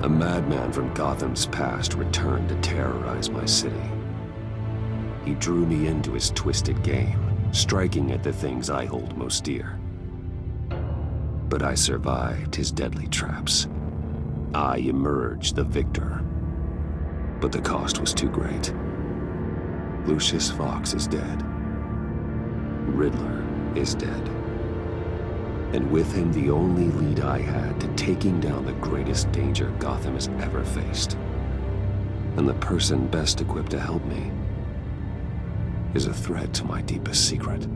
A madman from Gotham's past returned to terrorize my city. He drew me into his twisted game, striking at the things I hold most dear. But I survived his deadly traps. I emerged the victor. But the cost was too great. Lucius Fox is dead. Riddler is dead. And with him, the only lead I had to taking down the greatest danger Gotham has ever faced. And the person best equipped to help me is a threat to my deepest secret.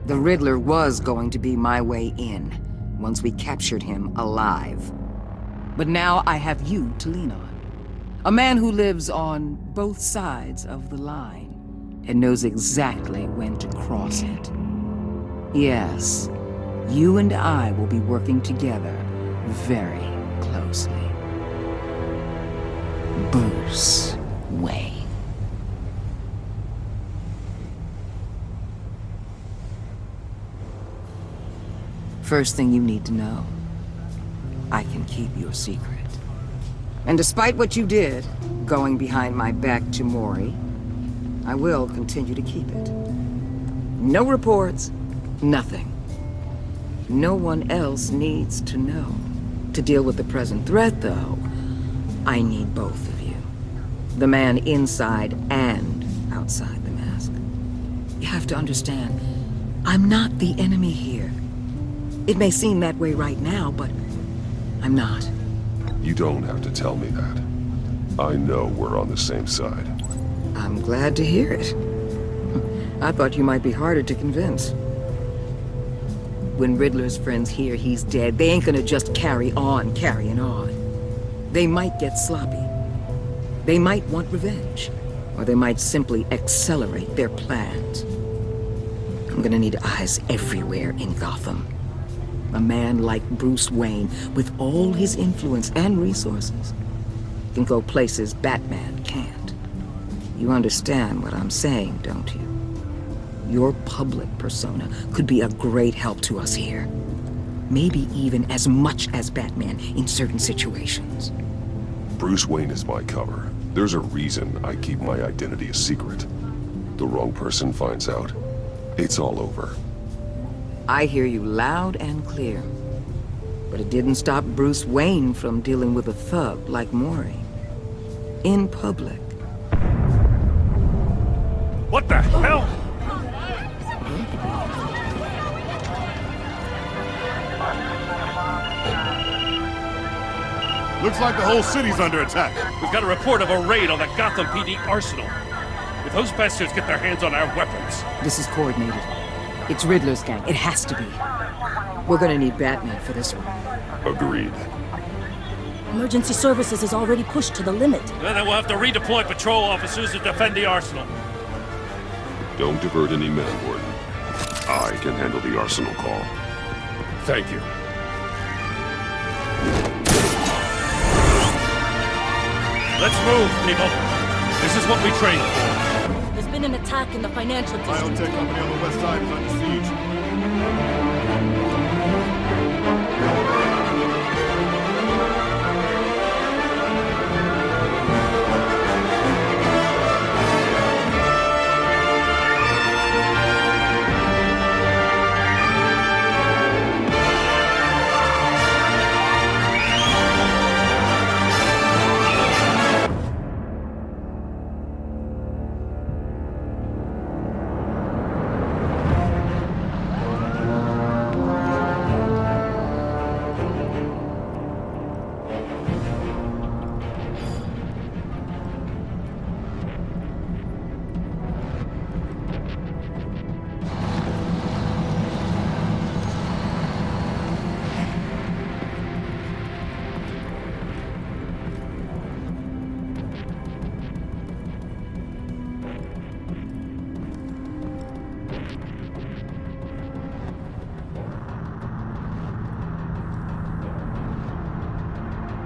The Riddler was going to be my way in, once we captured him alive. But now I have you to lean on. A man who lives on both sides of the line, and knows exactly when to cross it. Yes, you and I will be working together very closely. Bruce Wayne. First thing you need to know, I can keep your secret. And despite what you did, going behind my back to Mori, I will continue to keep it. No reports, nothing. No one else needs to know. To deal with the present threat, though, I need both of you. The man inside and outside the mask. You have to understand, I'm not the enemy here. It may seem that way right now, but I'm not. You don't have to tell me that. I know we're on the same side. I'm glad to hear it. I thought you might be harder to convince. When Riddler's friends hear he's dead, they ain't gonna just carry on carrying on. They might get sloppy. They might want revenge. Or they might simply accelerate their plans. I'm gonna need eyes everywhere in Gotham. A man like Bruce Wayne, with all his influence and resources, can go places Batman can't. You understand what I'm saying, don't you? Your public persona could be a great help to us here. Maybe even as much as Batman in certain situations. Bruce Wayne is my cover. There's a reason I keep my identity a secret. The wrong person finds out, it's all over. I hear you loud and clear. But it didn't stop Bruce Wayne from dealing with a thug like Mori. In public. What the hell? Looks like the whole city's under attack. We've got a report of a raid on the Gotham PD arsenal. If those bastards get their hands on our weapons... This is coordinated. It's Riddler's gang. It has to be. We're gonna need Batman for this one. Agreed. Emergency services is already pushed to the limit. Then we'll have to redeploy patrol officers to defend the arsenal. Don't divert any men, Warden. I can handle the arsenal call. Thank you. Let's move, people. This is what we trained for. There's been an attack in the financial district. Biotech company on the west side is under siege.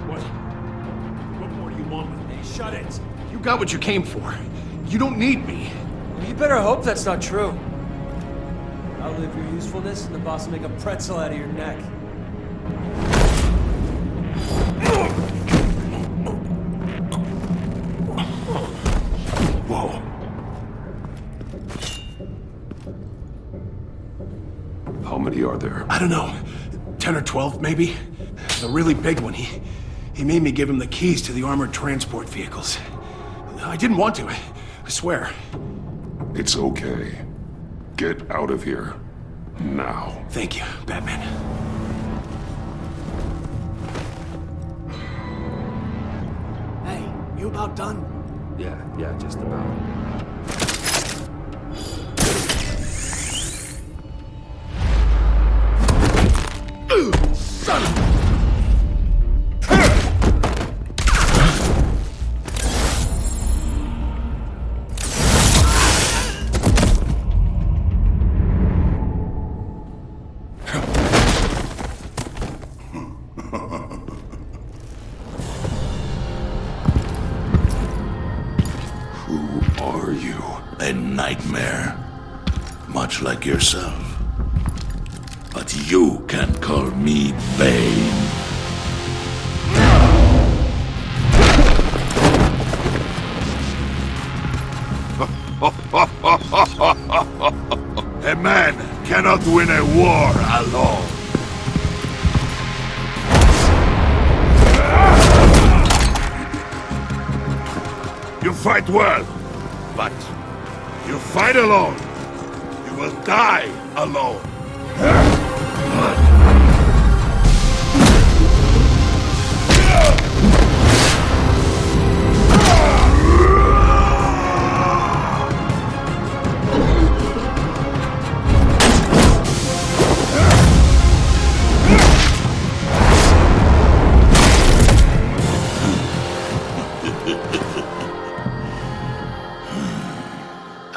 What more do you want with me? Shut it. You got what you came for. You don't need me. You better hope that's not true. Outlive your usefulness and the boss will make a pretzel out of your neck. many are there? I don't know. 10 or 12, maybe? The really big one, he made me give him the keys to the armored transport vehicles. I didn't want to, I swear. It's okay. Get out of here. Now. Thank you, Batman. Hey, you about done? Yeah, just about. Son of a... Who are you? A nightmare. Much like yourself. But you can call me Bane. A man cannot win a war alone. You fight well, but you fight alone. You will die alone.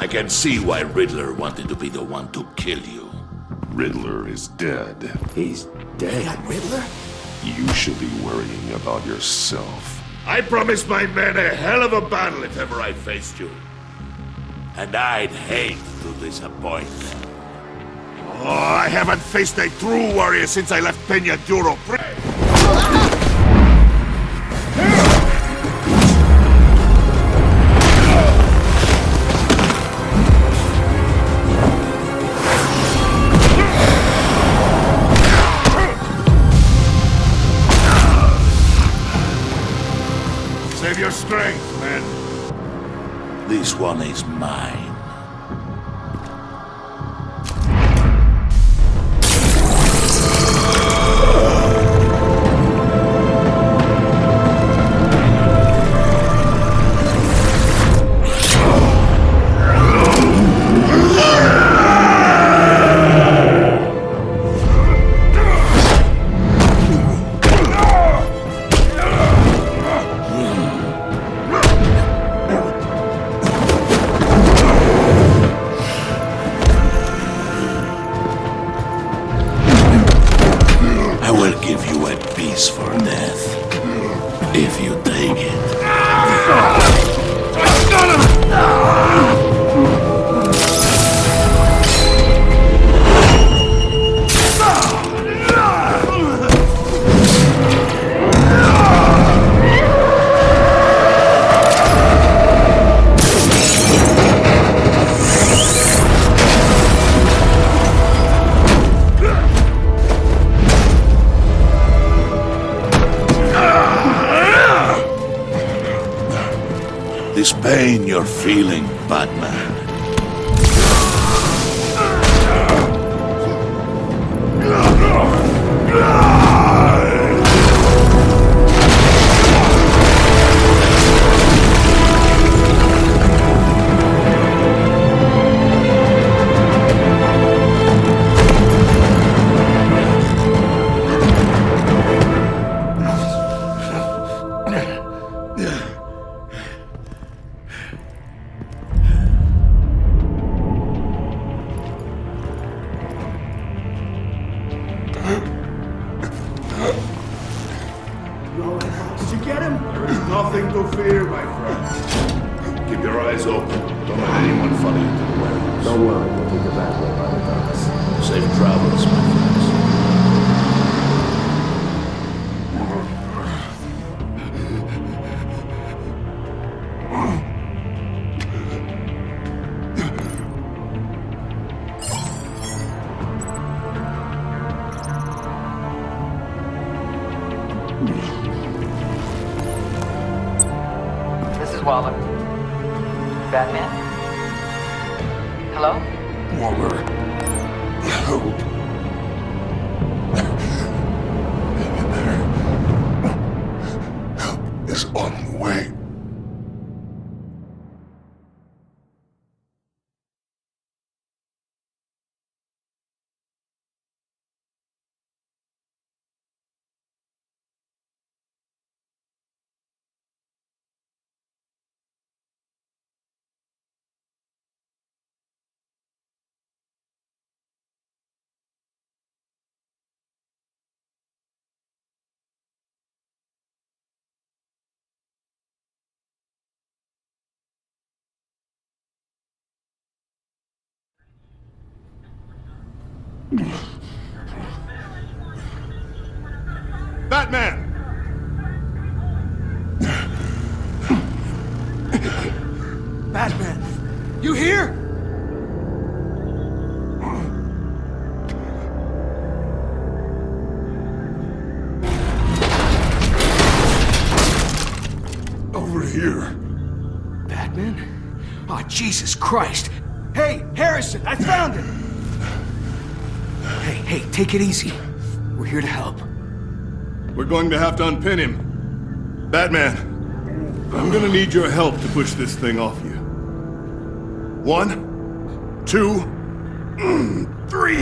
I can see why Riddler wanted to be the one to kill you. Riddler is dead. He's dead. That Riddler? You should be worrying about yourself. I promised my men a hell of a battle if ever I faced you. And I'd hate to disappoint. Oh, I haven't faced a true warrior since I left Peña Duro. Save your strength, man. This one is mine. For death, if you take it. This pain you're feeling, Batman. Did you get him? There is nothing to fear, my friend. Keep your eyes open. Don't let anyone follow you to the warehouse. Don't worry, we'll take it back way by the docks. Safe travels, my friends. This is Waller. Batman? Hello? Waller. Help. Help is on the way. Batman! Batman! You here? Over here. Batman? Oh, Jesus Christ! Hey, Harrison, I found him! Hey, take it easy. We're here to help. We're going to have to unpin him. Batman, I'm gonna need your help to push this thing off you. 1, 2, 3.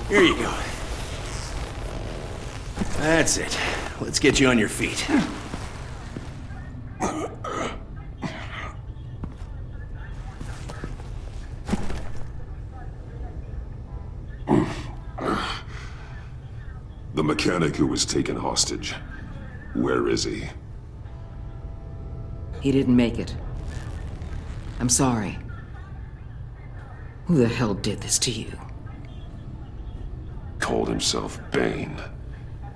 Here you go. That's it. Let's get you on your feet. The mechanic who was taken hostage. Where is he? He didn't make it. I'm sorry. Who the hell did this to you? Called himself Bane.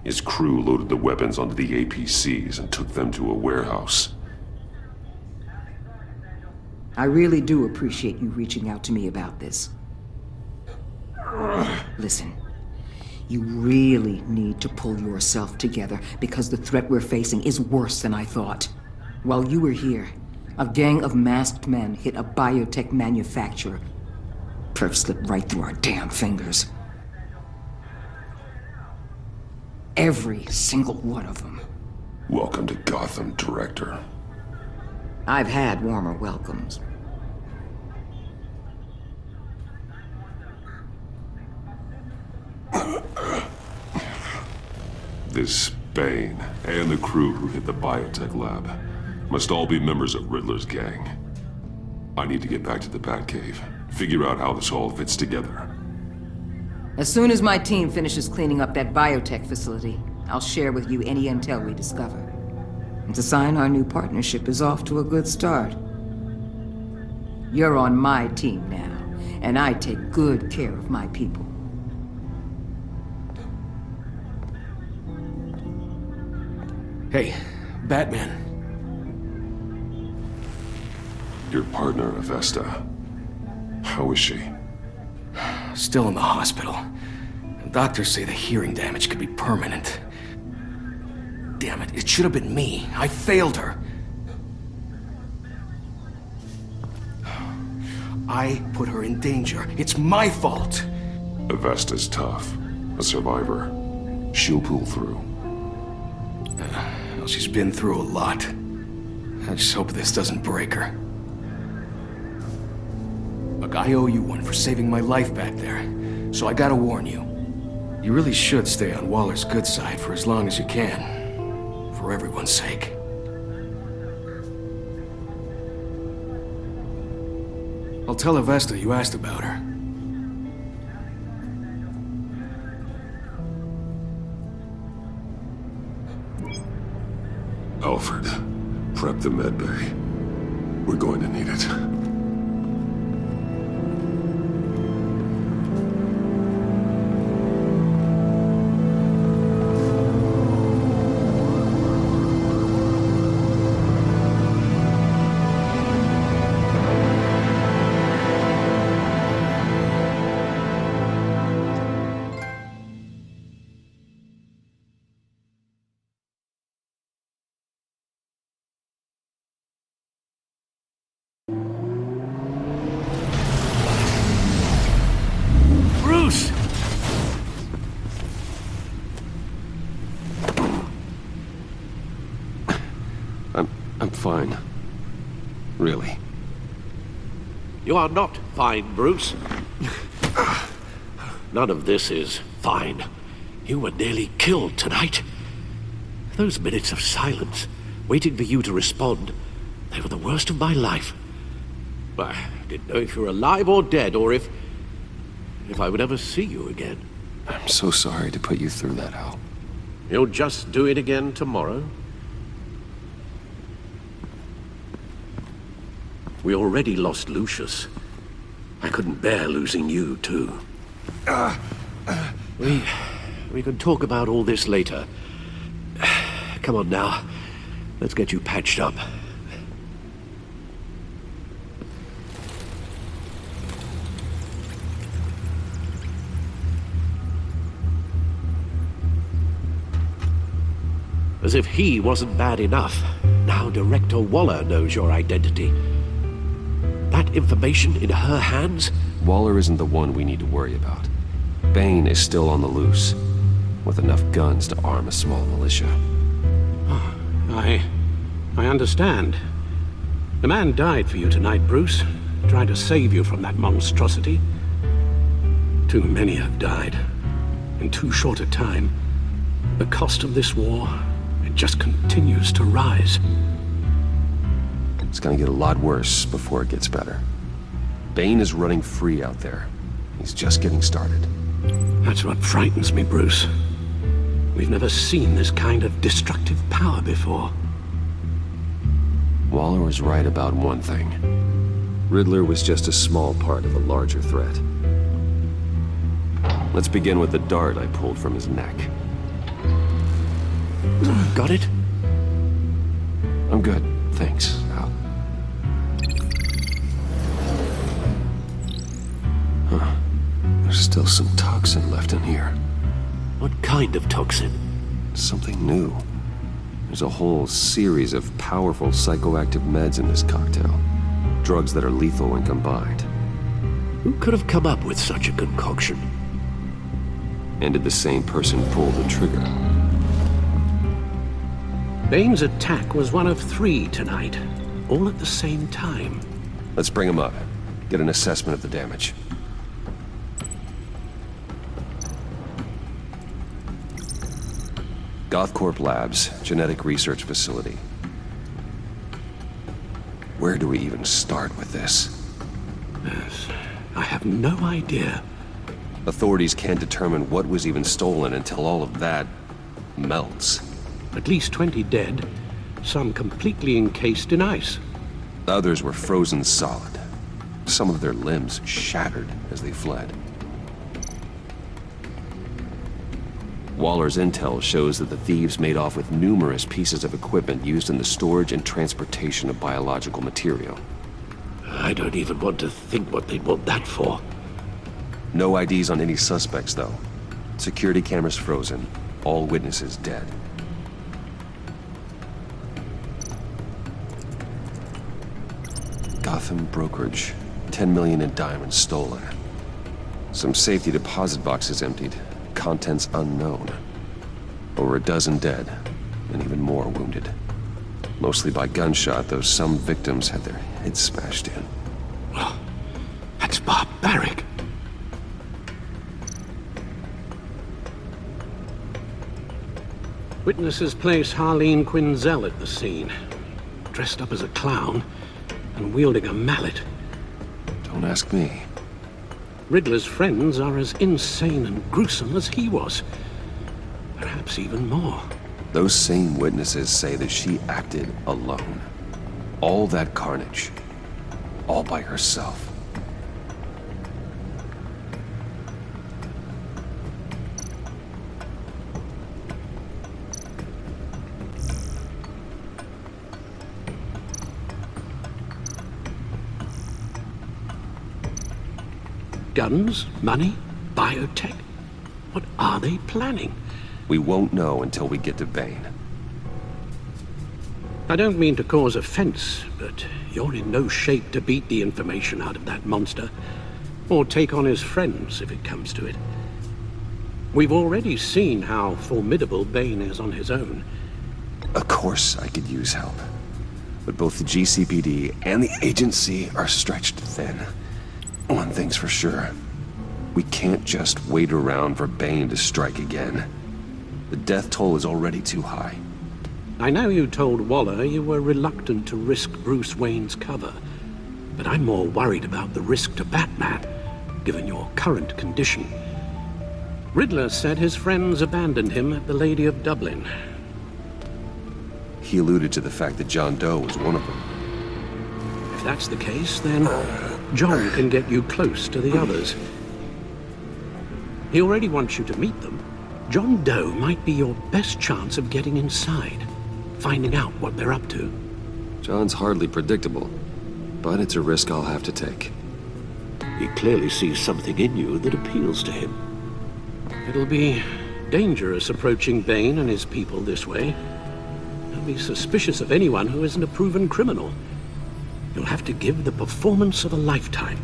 His crew loaded the weapons onto the APCs and took them to a warehouse. I really do appreciate you reaching out to me about this. Listen, you really need to pull yourself together because the threat we're facing is worse than I thought. While you were here, a gang of masked men hit a biotech manufacturer. Perf slipped right through our damn fingers. Every single one of them. Welcome to Gotham, Director. I've had warmer welcomes. This Bane and the crew who hit the biotech lab must all be members of Riddler's gang. I need to get back to the Batcave, figure out how this all fits together. As soon as my team finishes cleaning up that biotech facility, I'll share with you any intel we discover. And to sign our new partnership is off to a good start. You're on my team now, and I take good care of my people. Hey, Batman. Your partner, Avesta. How is she? Still in the hospital. Doctors say the hearing damage could be permanent. Damn it, it should have been me. I failed her. I put her in danger. It's my fault. Avesta's tough. A survivor. She'll pull through. Well, she's been through a lot. I just hope this doesn't break her. Look, I owe you one for saving my life back there. So I gotta warn you. You really should stay on Waller's good side for as long as you can. For everyone's sake. I'll tell Avesta you asked about her. Alfred, prep the med bay. We're going to need it. Bruce! I'm fine. Really. You are not fine, Bruce. None of this is fine. You were nearly killed tonight. Those minutes of silence, waiting for you to respond, they were the worst of my life. I didn't know if you were alive or dead, or if I would ever see you again. I'm so sorry to put you through that, Al. You'll just do it again tomorrow? We already lost Lucius. I couldn't bear losing you, too. We can talk about all this later. Come on now. Let's get you patched up. As if he wasn't bad enough, now Director Waller knows your identity. That information in her hands? Waller isn't the one we need to worry about. Bane is still on the loose, with enough guns to arm a small militia. I understand. The man died for you tonight, Bruce. Trying to save you from that monstrosity. Too many have died. In too short a time. The cost of this war, it just continues to rise. It's gonna get a lot worse before it gets better. Bane is running free out there. He's just getting started. That's what frightens me, Bruce. We've never seen this kind of destructive power before. Waller was right about one thing. Riddler was just a small part of a larger threat. Let's begin with the dart I pulled from his neck. Got it? I'm good, thanks, Al. Huh. There's still some toxin left in here. What kind of toxin? Something new. There's a whole series of powerful psychoactive meds in this cocktail. Drugs that are lethal when combined. Who could have come up with such a concoction? And did the same person pull the trigger? Bane's attack was one of 3 tonight, all at the same time. Let's bring him up. Get an assessment of the damage. Gothcorp Labs, genetic research facility. Where do we even start with this? Yes, I have no idea. Authorities can't determine what was even stolen until all of that melts. At least 20 dead, some completely encased in ice. Others were frozen solid. Some of their limbs shattered as they fled. Waller's intel shows that the thieves made off with numerous pieces of equipment used in the storage and transportation of biological material. I don't even want to think what they'd want that for. No IDs on any suspects, though. Security cameras frozen. All witnesses dead. Gotham brokerage. 10 million in diamonds stolen. Some safety deposit boxes emptied. Contents unknown. Over a dozen dead, and even more wounded. Mostly by gunshot, though some victims had their heads smashed in. Oh, that's barbaric. Witnesses place Harleen Quinzel at the scene, dressed up as a clown and wielding a mallet. Don't ask me. Riddler's friends are as insane and gruesome as he was. Perhaps even more. Those same witnesses say that she acted alone. All that carnage. All by herself. Guns, money, biotech. What are they planning? We won't know until we get to Bane. I don't mean to cause offense, but you're in no shape to beat the information out of that monster. Or take on his friends, if it comes to it. We've already seen how formidable Bane is on his own. Of course I could use help. But both the GCPD and the agency are stretched thin. One thing's for sure. We can't just wait around for Bane to strike again. The death toll is already too high. I know you told Waller you were reluctant to risk Bruce Wayne's cover, but I'm more worried about the risk to Batman, given your current condition. Riddler said his friends abandoned him at the Lady of Dublin. He alluded to the fact that John Doe was one of them. If that's the case, then John can get you close to the others. He already wants you to meet them. John Doe might be your best chance of getting inside, finding out what they're up to. John's hardly predictable, but it's a risk I'll have to take. He clearly sees something in you that appeals to him. It'll be dangerous approaching Bane and his people this way. He'll be suspicious of anyone who isn't a proven criminal. You'll have to give the performance of a lifetime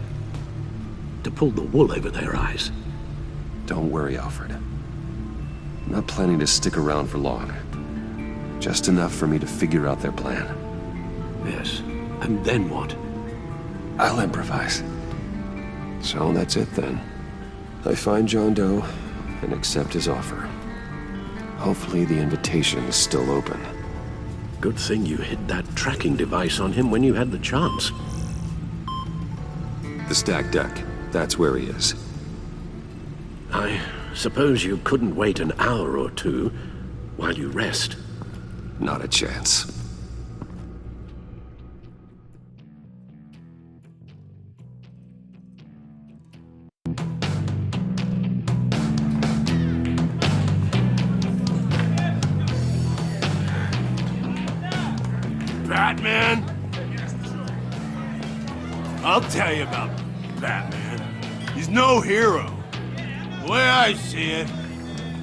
to pull the wool over their eyes. Don't worry, Alfred. I'm not planning to stick around for long. Just enough for me to figure out their plan. Yes, and then what? I'll improvise. So that's it then. I find John Doe and accept his offer. Hopefully the invitation is still open. Good thing you hid that tracking device on him when you had the chance. The stacked deck. That's where he is. I suppose you couldn't wait an hour or two while you rest. Not a chance. Batman? I'll tell you about Batman. He's no hero. The way I see it,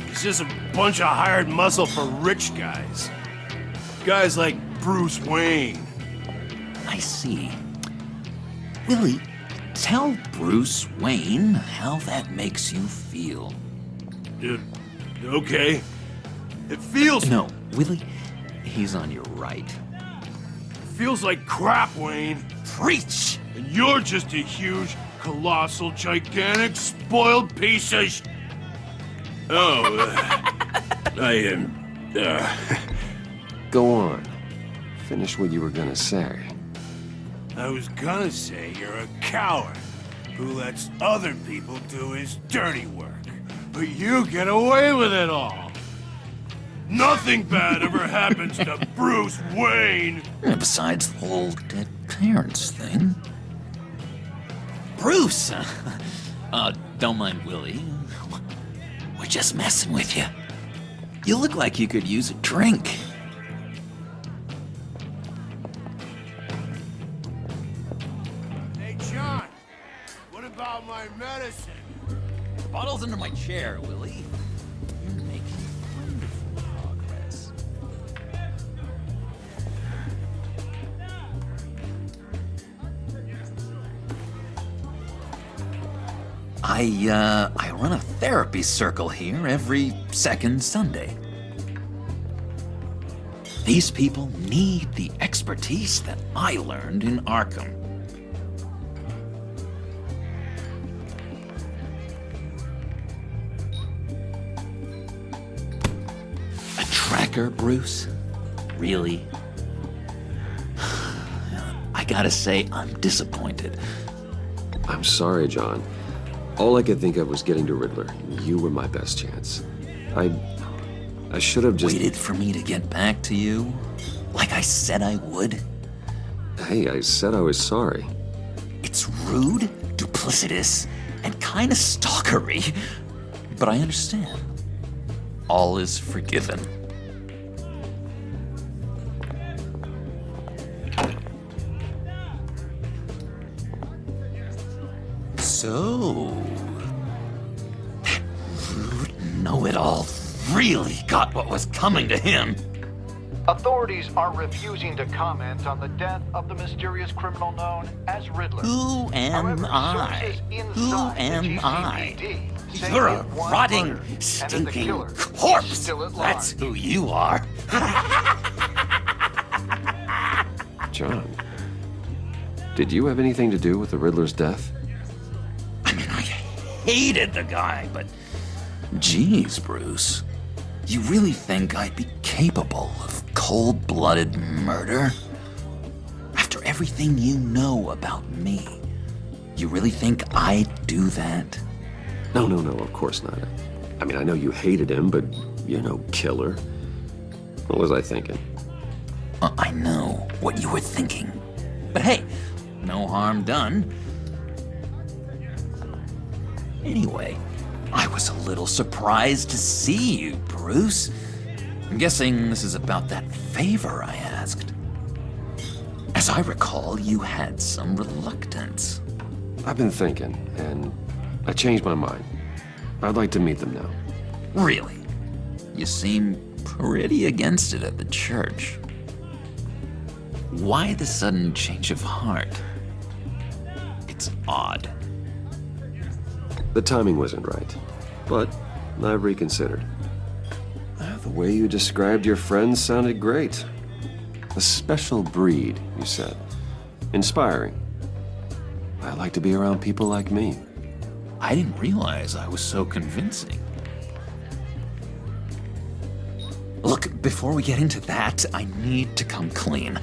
he's just a bunch of hired muscle for rich guys. Guys like Bruce Wayne. I see. Willie, tell Bruce Wayne how that makes you feel. Okay. It feels... No, Willie, he's on your right. Feels like crap, Wayne. Preach! And you're just a huge, colossal, gigantic, spoiled piece of I am, Go on. Finish what you were gonna say. I was gonna say you're a coward who lets other people do his dirty work. But you get away with it all. Nothing bad ever happens to Bruce Wayne. Besides the whole dead parents thing. Bruce! Don't mind Willie. We're just messing with you. You look like you could use a drink. Hey, John. What about my medicine? Bottle's under my chair, Willie. You're making wonderful progress. I run a therapy circle here every second Sunday. These people need the expertise that I learned in Arkham. A tracker, Bruce? Really? I gotta say, I'm disappointed. I'm sorry, John. All I could think of was getting to Riddler. You were my best chance. I should have just... Waited for me to get back to you? Like I said I would? Hey, I said I was sorry. It's rude, duplicitous, and kinda stalkery. But I understand. All is forgiven. So... that rude know-it-all really got what was coming to him. Authorities are refusing to comment on the death of the mysterious criminal known as Riddler. Who am However, I? sources Who inside the am I? GCPD say You're a it was rotting, murdered, and that the stinking killer is corpse. still at That's large. who you are. John, did you have anything to do with the Riddler's death? I mean, I hated the guy, but geez, Bruce. You really think I'd be capable of cold-blooded murder? After everything you know about me, you really think I'd do that? No, of course not. I mean, I know you hated him, but you're no killer. What was I thinking? I know what you were thinking. But hey, no harm done. Anyway, I was a little surprised to see you, Bruce. I'm guessing this is about that favor I asked. As I recall, you had some reluctance. I've been thinking, and I changed my mind. I'd like to meet them now. Really? You seem pretty against it at the church. Why the sudden change of heart? It's odd. The timing wasn't right, but I've reconsidered. The way you described your friends sounded great. A special breed, you said. Inspiring. I like to be around people like me. I didn't realize I was so convincing. Look, before we get into that, I need to come clean.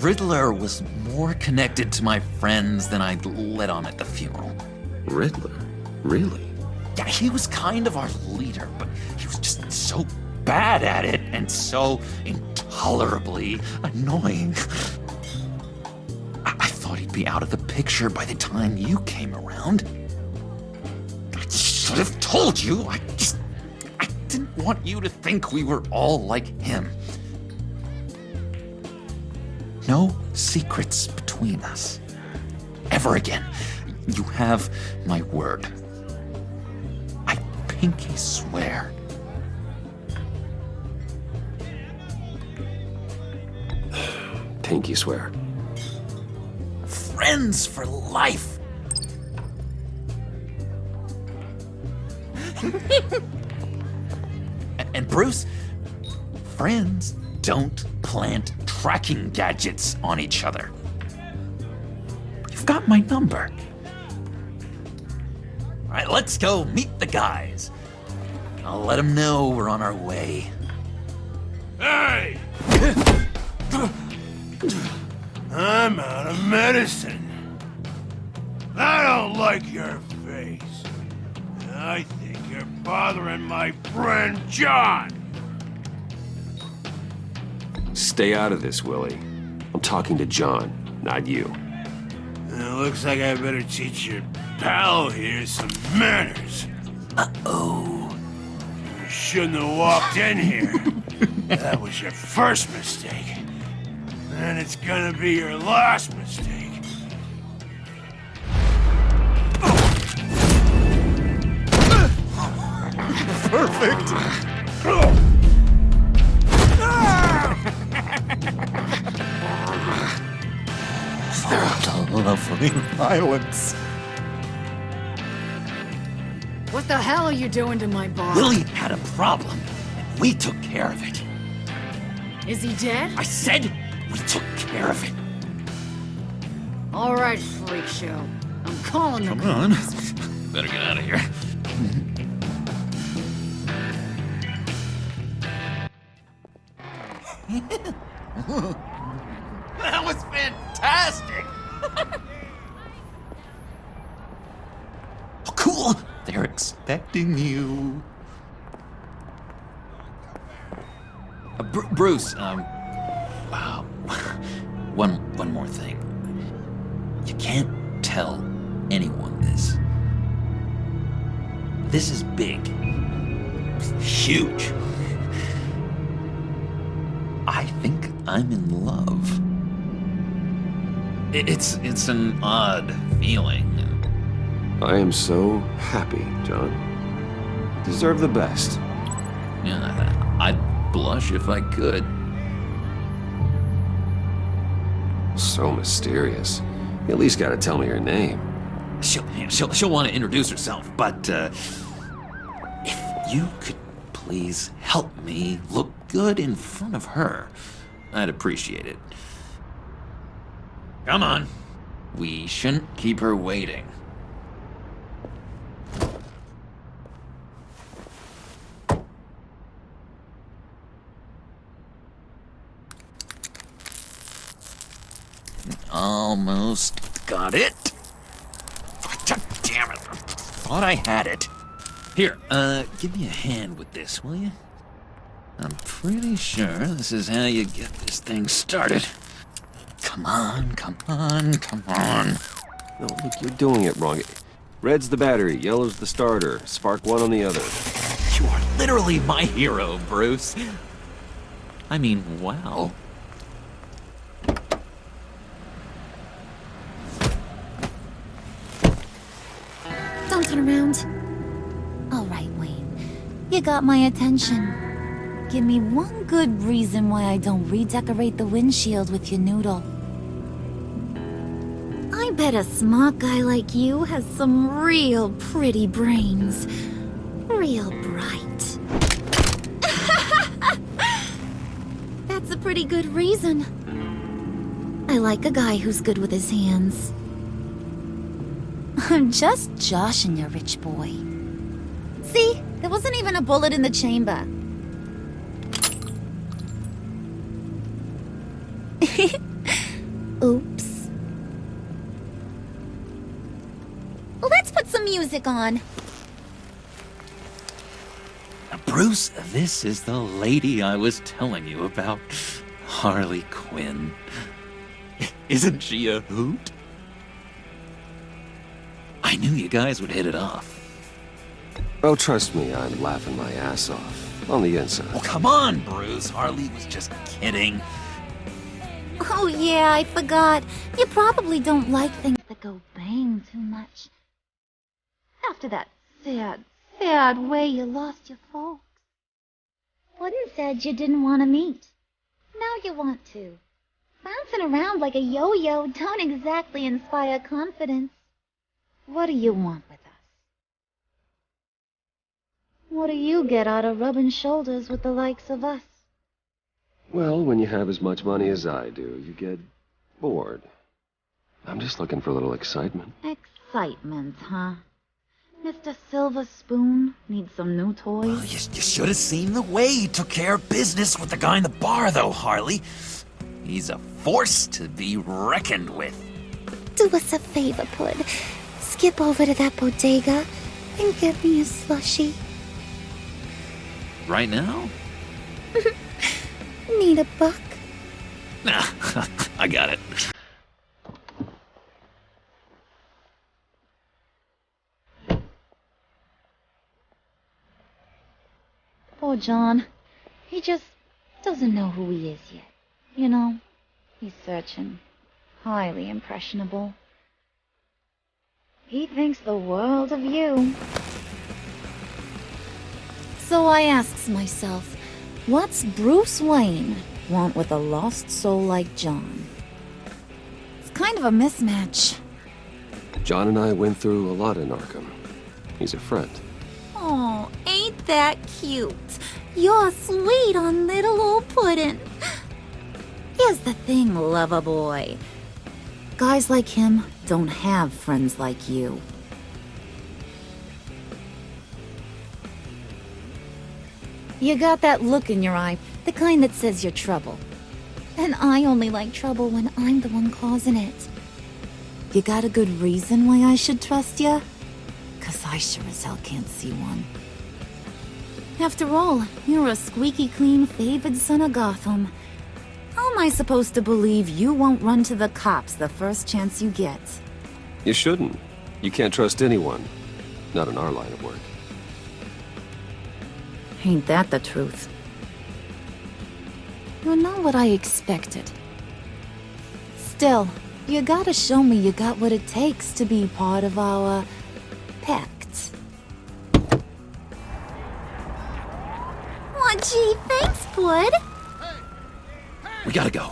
Riddler was more connected to my friends than I'd let on at the funeral. Riddler? Really? Yeah, he was kind of our leader, but he was just so bad at it and so intolerably annoying. I thought he'd be out of the picture by the time you came around. I should have told you. I didn't want you to think we were all like him. No secrets between us. Ever again. You have my word. I pinky swear. Pinky swear. Friends for life. And Bruce, friends don't plant tracking gadgets on each other. You've got my number. All right, let's go meet the guys. I'll let them know we're on our way. Hey! I'm out of medicine. I don't like your face. I think you're bothering my friend John. Stay out of this, Willie. I'm talking to John, not you. It looks like I better teach your pal here some manners. Uh-oh. You shouldn't have walked in here. That was your first mistake. And it's gonna be your last mistake. Perfect. Lovely violence. What the hell are you doing to my bar? Willie had a problem, and we took care of it. Is he dead? I said we took care of it. All right, freak show. I'm calling the Come on. Better get out of here. That was fantastic! Oh, cool! They're expecting you. Bruce, one more thing. You can't tell anyone this. This is big. Huge. I think I'm in love. It's an odd feeling. I am so happy, John. Deserve the best. Yeah, blush if I could. So mysterious. You at least gotta tell me her name. She'll want to introduce herself, but if you could please help me look good in front of her, I'd appreciate it. Come on. We shouldn't keep her waiting. Almost got it. God damn it. Thought I had it. Here, give me a hand with this, will you? I'm pretty sure this is how you get this thing started. Come on, come on, come on. No, look, you're doing it wrong. Red's the battery, yellow's the starter. Spark one on the other. You are literally my hero, Bruce. I mean, wow. Don't turn around. All right, Wayne. You got my attention. Give me one good reason why I don't redecorate the windshield with your noodle. I bet a smart guy like you has some real pretty brains. Real bright. That's a pretty good reason. I like a guy who's good with his hands. I'm just joshing you, rich boy. See? There wasn't even a bullet in the chamber. Oops. Well, let's put some music on. Bruce, this is the lady I was telling you about. Harley Quinn. Isn't she a hoot? I knew you guys would hit it off. Oh, trust me, I'm laughing my ass off. On the inside. Oh, come on, Bruce. Harley was just kidding. Oh yeah, I forgot. You probably don't like things that go bang too much. After that sad way you lost your folks. Wooden said you didn't want to meet. Now you want to. Bouncing around like a yo-yo don't exactly inspire confidence. What do you want with us? What do you get out of rubbing shoulders with the likes of us? Well, when you have as much money as I do, you get bored. I'm just looking for a little excitement. Excitement, huh? Mr. Silver Spoon needs some new toys? Well, you should have seen the way he took care of business with the guy in the bar, though, Harley. He's a force to be reckoned with. Do us a favor, Pud. Skip over to that bodega and get me a slushie. Right now? Need a buck? Nah, I got it. Poor John. He just doesn't know who he is yet. You know, he's searching. Highly impressionable. He thinks the world of you. So I asks myself, what's Bruce Wayne want with a lost soul like John? It's kind of a mismatch. John and I went through a lot in Arkham. He's a friend. Oh, ain't that cute? You're sweet on little old puddin'. Here's the thing, lover boy. Guys like him don't have friends like you. You got that look in your eye, the kind that says you're trouble. And I only like trouble when I'm the one causing it. You got a good reason why I should trust you? 'Cause I sure as hell can't see one. After all, you're a squeaky clean favored son of Gotham. How am I supposed to believe you won't run to the cops the first chance you get? You shouldn't. You can't trust anyone. Not in our line of work. Ain't that the truth? You're not what I expected. Still, you gotta show me you got what it takes to be part of our pact. Aw, gee, thanks, bud. We gotta go.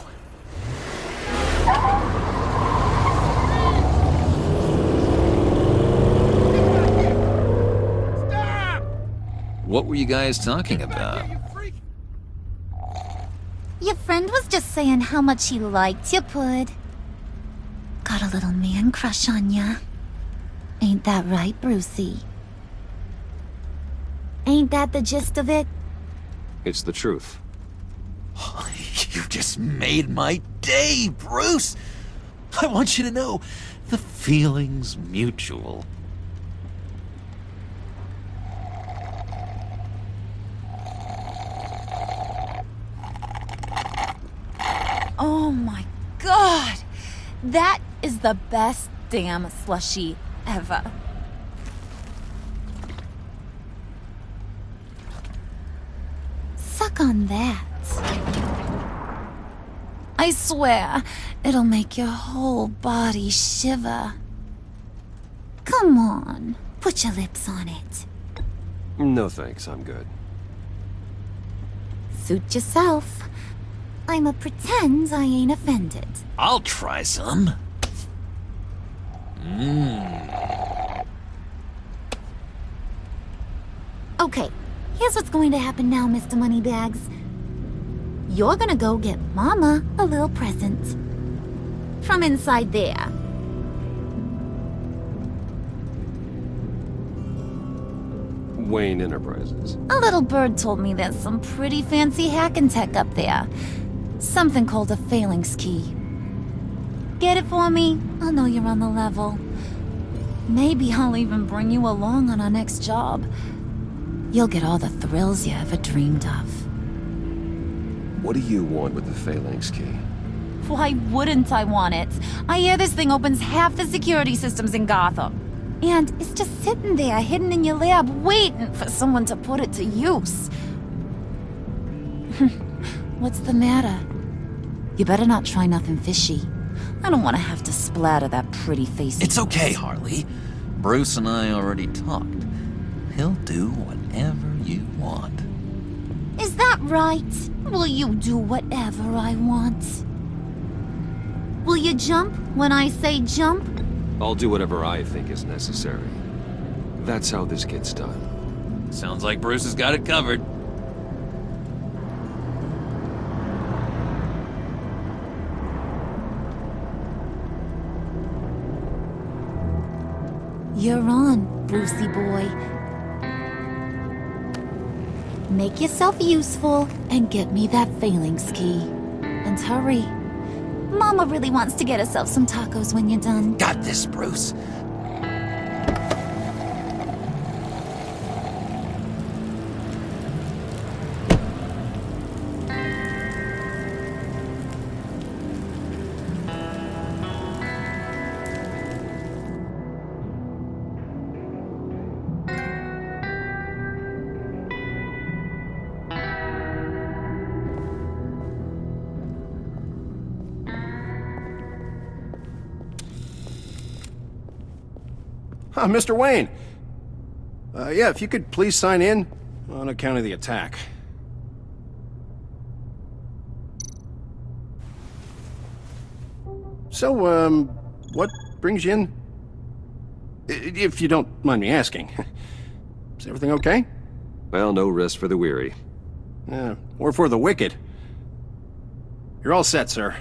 What were you guys talking about? Your friend was just saying how much he liked you, Pud. Got a little man crush on ya. Ain't that right, Brucey? Ain't that the gist of it? It's the truth. You just made my day, Bruce! I want you to know, the feeling's mutual. Oh my god! That is the best damn slushie ever. Suck on that. I swear, it'll make your whole body shiver. Come on, put your lips on it. No thanks, I'm good. Suit yourself. I'ma pretend I ain't offended. I'll try some. Okay, here's what's going to happen now, Mr. Moneybags. You're gonna go get Mama a little present. From inside there. Wayne Enterprises. A little bird told me there's some pretty fancy hacking tech up there. Something called a phalanx key. Get it for me? I'll know you're on the level. Maybe I'll even bring you along on our next job. You'll get all the thrills you ever dreamed of. What do you want with the phalanx key? Why wouldn't I want it? I hear this thing opens half the security systems in Gotham. And it's just sitting there, hidden in your lab, waiting for someone to put it to use. What's the matter? You better not try nothing fishy. I don't want to have to splatter that pretty face. It's okay, Harley. Bruce and I already talked. He'll do whatever you want. Is that right? Will you do whatever I want? Will you jump when I say jump? I'll do whatever I think is necessary. That's how this gets done. Sounds like Bruce has got it covered. You're on, Brucey boy. Make yourself useful and get me that phalanx key. And hurry. Mama really wants to get herself some tacos when you're done. Got this, Bruce. Mr. Wayne. Yeah, if you could please sign in on account of the attack. So, what brings you in? If you don't mind me asking. Is everything okay? Well, no rest for the weary. Or for the wicked. You're all set, sir.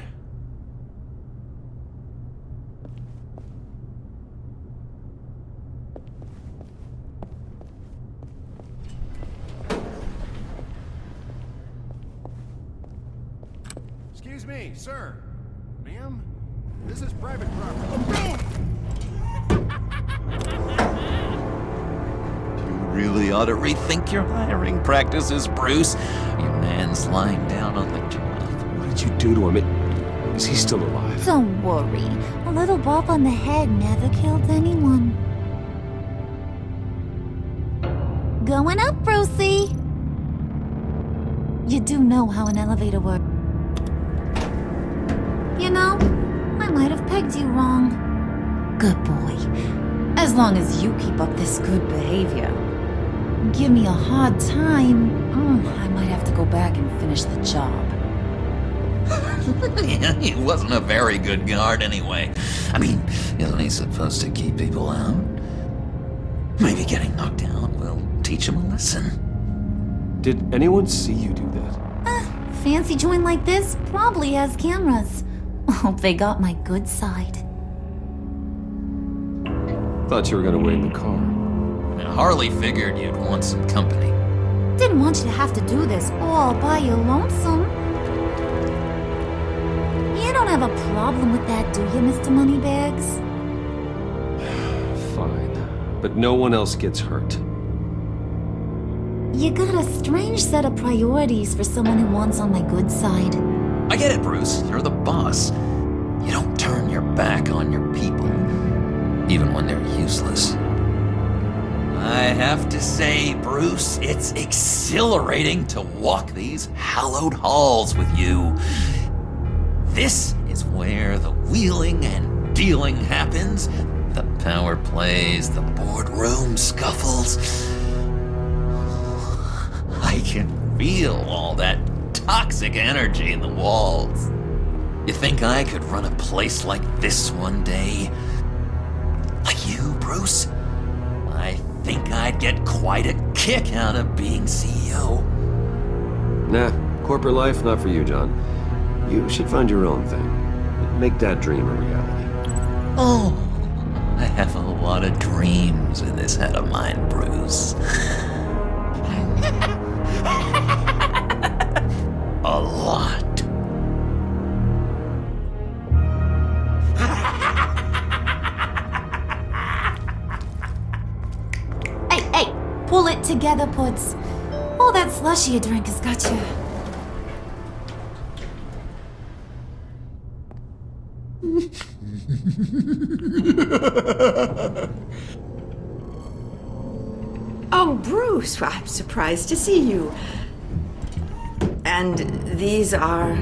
Excuse me, sir. Ma'am, this is private property. You really ought to rethink your hiring practices, Bruce. Your man's lying down on the job. What did you do to him? Is he still alive? Don't worry. A little bump on the head never killed anyone. Going up, Brucey. You do know how an elevator works. You know, I might have pegged you wrong. Good boy. As long as you keep up this good behavior. Give me a hard time, I might have back and finish the job. Yeah, he wasn't a very good guard anyway. I mean, isn't he supposed to keep people out? Maybe getting knocked out will teach him a lesson. Did anyone see you do that? Fancy joint like this probably has cameras. Hope they got my good side. Thought you were gonna wait in the car. Now, Harley figured you'd want some company. Didn't want you to have to do this all by your lonesome. You don't have a problem with that, do you, Mr. Moneybags? Fine. But no one else gets hurt. You got a strange set of priorities for someone who wants on my good side. I get it, Bruce. You're the boss. You don't turn your back on your people, even when they're useless. I have to say, Bruce, it's exhilarating to walk these hallowed halls with you. This is where the wheeling and dealing happens. The power plays, the boardroom scuffles. I can feel all that toxic energy in the walls. You think I could run a place like this one day? Like you, Bruce? I think I'd get quite a kick out of being CEO. Nah, corporate life, not for you, John. You should find your own thing. Make that dream a reality. Oh, I have a lot of dreams in this head of mine, Bruce. A lot. Hey, pull it together, Puds. All that slushy you drink has got you. Oh, Bruce, well, I'm surprised to see you. And these are...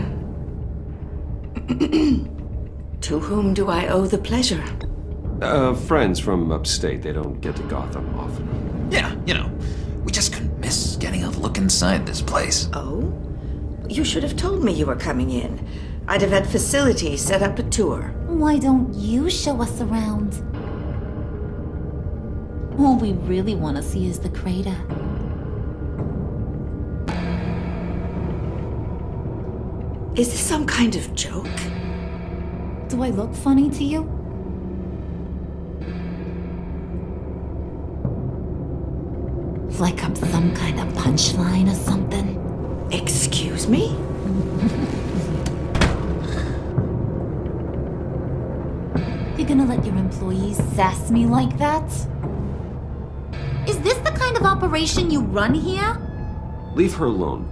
To whom do I owe the pleasure? Friends from upstate. They don't get to Gotham often. Yeah, we just couldn't miss getting a look inside this place. Oh? You should have told me you were coming in. I'd have had facilities set up a tour. Why don't you show us around? All we really want to see is the crater. Is this some kind of joke? Do I look funny to you? Like I'm some kind of punchline or something? Excuse me? You're gonna let your employees sass me like that? Is this the kind of operation you run here? Leave her alone.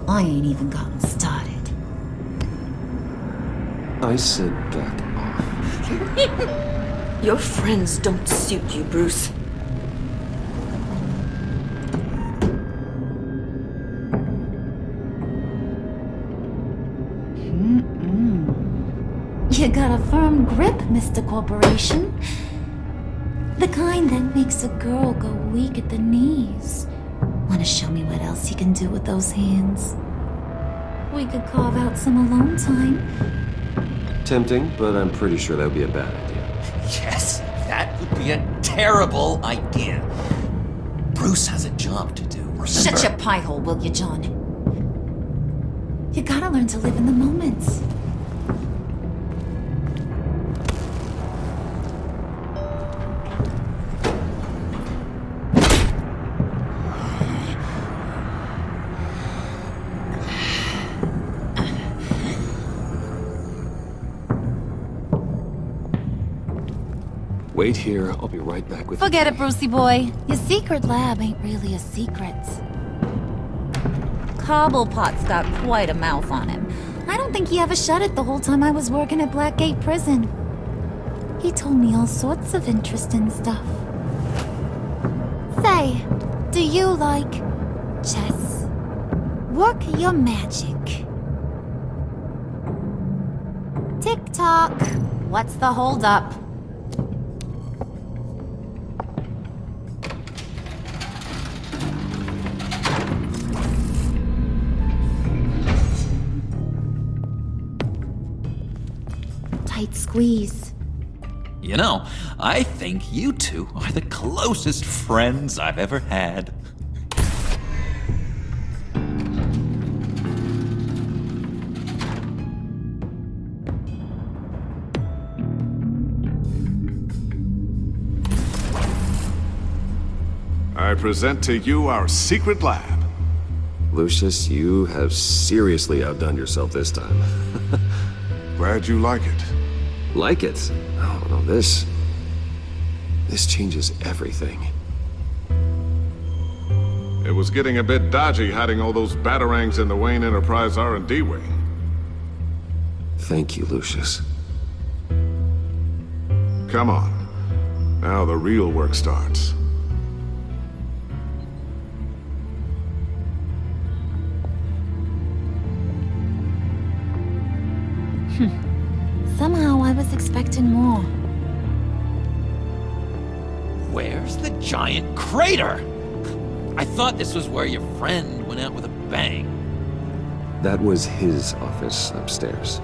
I ain't even gotten started. I said back off. Your friends don't suit you, Bruce. You got a firm grip, Mr. Corporation. The kind that makes a girl go weak at the knees. Want to show me what else you can do with those hands? We could carve out some alone time. Tempting, but I'm pretty sure that would be a bad idea. Yes, that would be a terrible idea. Bruce has a job to do, remember? Shut your pie hole, will you, John? You gotta learn to live in the moment. Wait here, I'll be right back with you. Forget it, Brucey boy. Your secret lab ain't really a secret. Cobblepot's got quite a mouth on him. I don't think he ever shut it the whole time I was working at Blackgate Prison. He told me all sorts of interesting stuff. Say, do you like chess? Work your magic. Tick-tock. What's the holdup? tight squeeze. You know, I think you two are the closest friends I've ever had. I present to you our secret lab. Lucius, you have seriously outdone yourself this time. Glad you like it. Like it? Oh, no, this changes everything. It was getting a bit dodgy hiding all those batarangs in the Wayne Enterprise R&D wing. Thank you, Lucius. Come on. Now the real work starts. Somehow I was expecting more. Where's the giant crater? I thought this was where your friend went out with a bang. That was his office upstairs.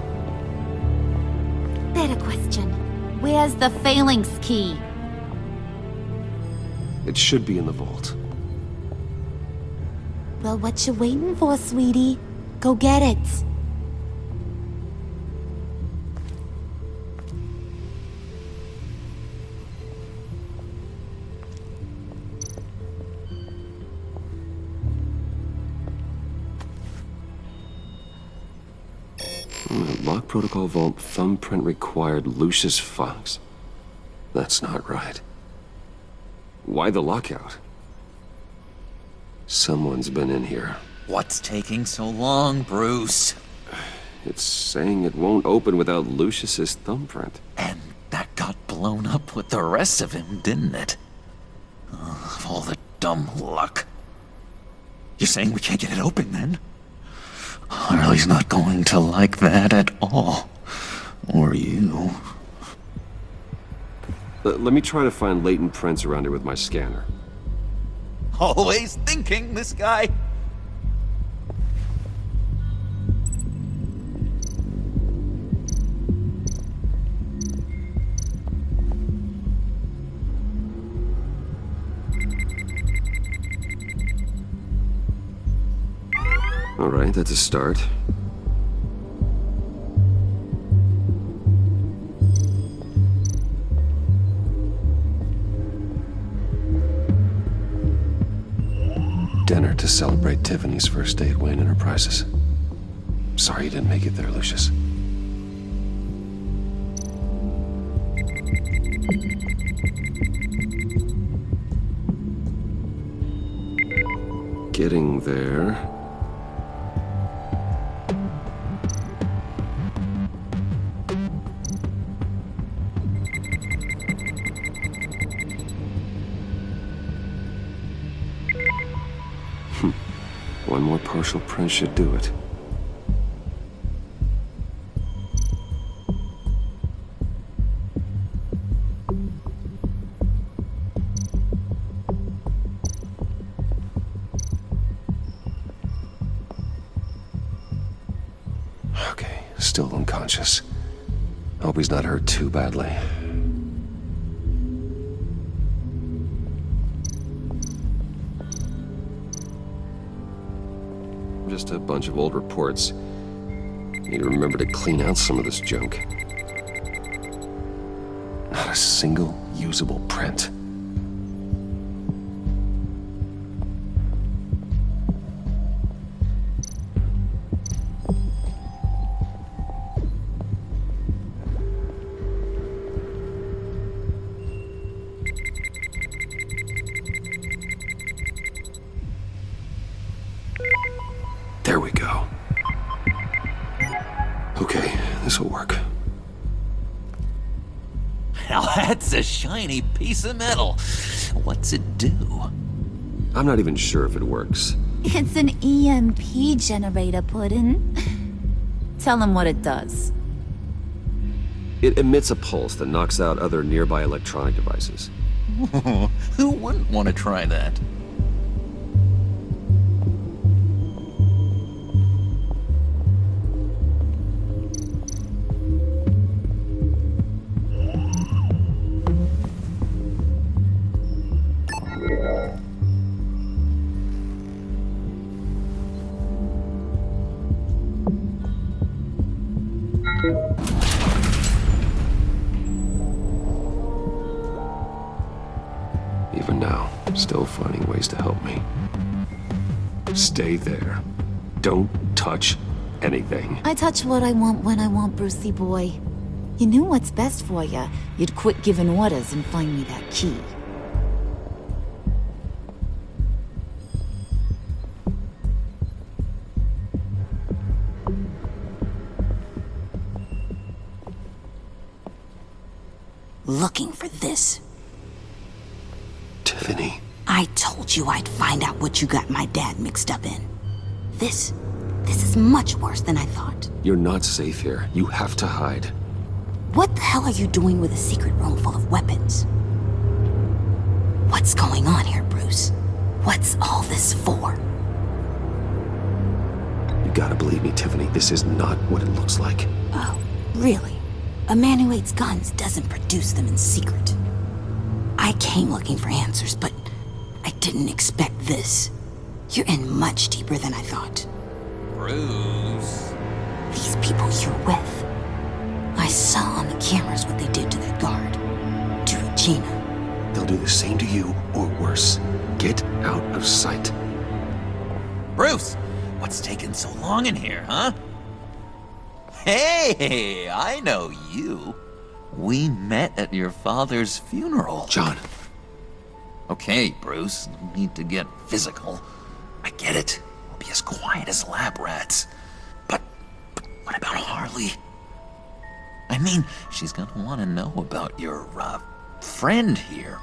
Better question. Where's the phalanx key? It should be in the vault. Well, what you waiting for, sweetie? Go get it. Lock protocol vault thumbprint required Lucius Fox. That's not right. Why the lockout? Someone's been in here. What's taking so long, Bruce? It's saying it won't open without Lucius's thumbprint. And that got blown up with the rest of him, didn't it? Of all the dumb luck. You're saying we can't get it open, then? Harley's not going to like that at all. Or you. Let me try to find latent prints around here with my scanner. Always thinking, this guy. All right, that's a start. Dinner to celebrate Tiffany's first day at Wayne Enterprises. Sorry you didn't make it there, Lucius. Getting there. One more partial print should do it. Okay, still unconscious. Hope he's not hurt too badly. Just a bunch of old reports. Need to remember to clean out some of this junk. Not a single usable print. There we go. Okay, this'll work. Now that's a shiny piece of metal. What's it do? I'm not even sure if it works. It's an EMP generator, Puddin'. Tell him what it does. It emits a pulse that knocks out other nearby electronic devices. Who wouldn't want to try that? Even now, still finding ways to help me. Stay there. Don't touch anything. I touch what I want when I want, Brucey boy. You knew what's best for you. You'd quit giving orders and find me that key. Looking for this. Tiffany. I told you I'd find out what you got my dad mixed up in. This is much worse than I thought. You're not safe here. You have to hide. What the hell are you doing with a secret room full of weapons? What's going on here, Bruce? What's all this for? You gotta believe me, Tiffany. This is not what it looks like. Oh, really? A man who hates guns doesn't produce them in secret. I came looking for answers, but I didn't expect this. You're in much deeper than I thought. Bruce. These people you're with. I saw on the cameras what they did to that guard. To Regina. They'll do the same to you, or worse. Get out of sight. Bruce, what's taking so long in here, huh? Hey, I know you. We met at your father's funeral. John. Okay, Bruce, no need to get physical. I get it. We'll be as quiet as lab rats. But what about Harley? I mean, she's gonna want to know about your, friend here.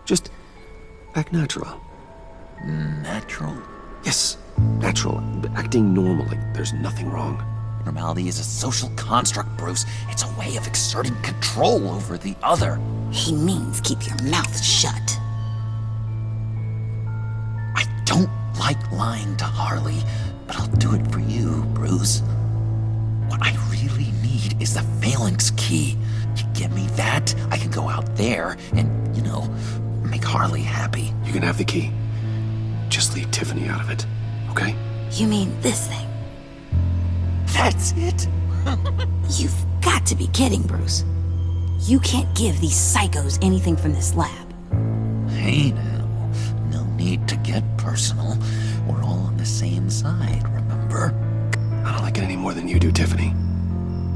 Just act natural. Natural? Yes, natural. Acting normally. There's nothing wrong. Normality is a social construct, Bruce. It's a way of exerting control over the other. He means keep your mouth shut. I don't like lying to Harley, but I'll do it for you, Bruce. What I really need is the phalanx key. You give me that, I can go out there and, make Harley happy. You can have the key. Just leave Tiffany out of it, okay? You mean this thing? That's it? You've got to be kidding, Bruce. You can't give these psychos anything from this lab. Hey now, no need to get personal. We're all on the same side, remember? I don't like it any more than you do, Tiffany.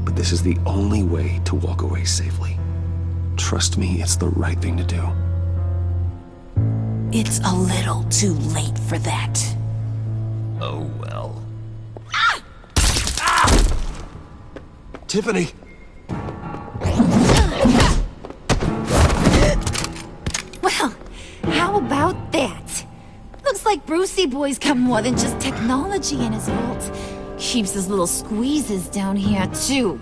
But this is the only way to walk away safely. Trust me, it's the right thing to do. It's a little too late for that. Oh well. Tiffany! Well, how about that? Looks like Brucey boy's got more than just technology in his vault. Keeps his little squeezes down here, too.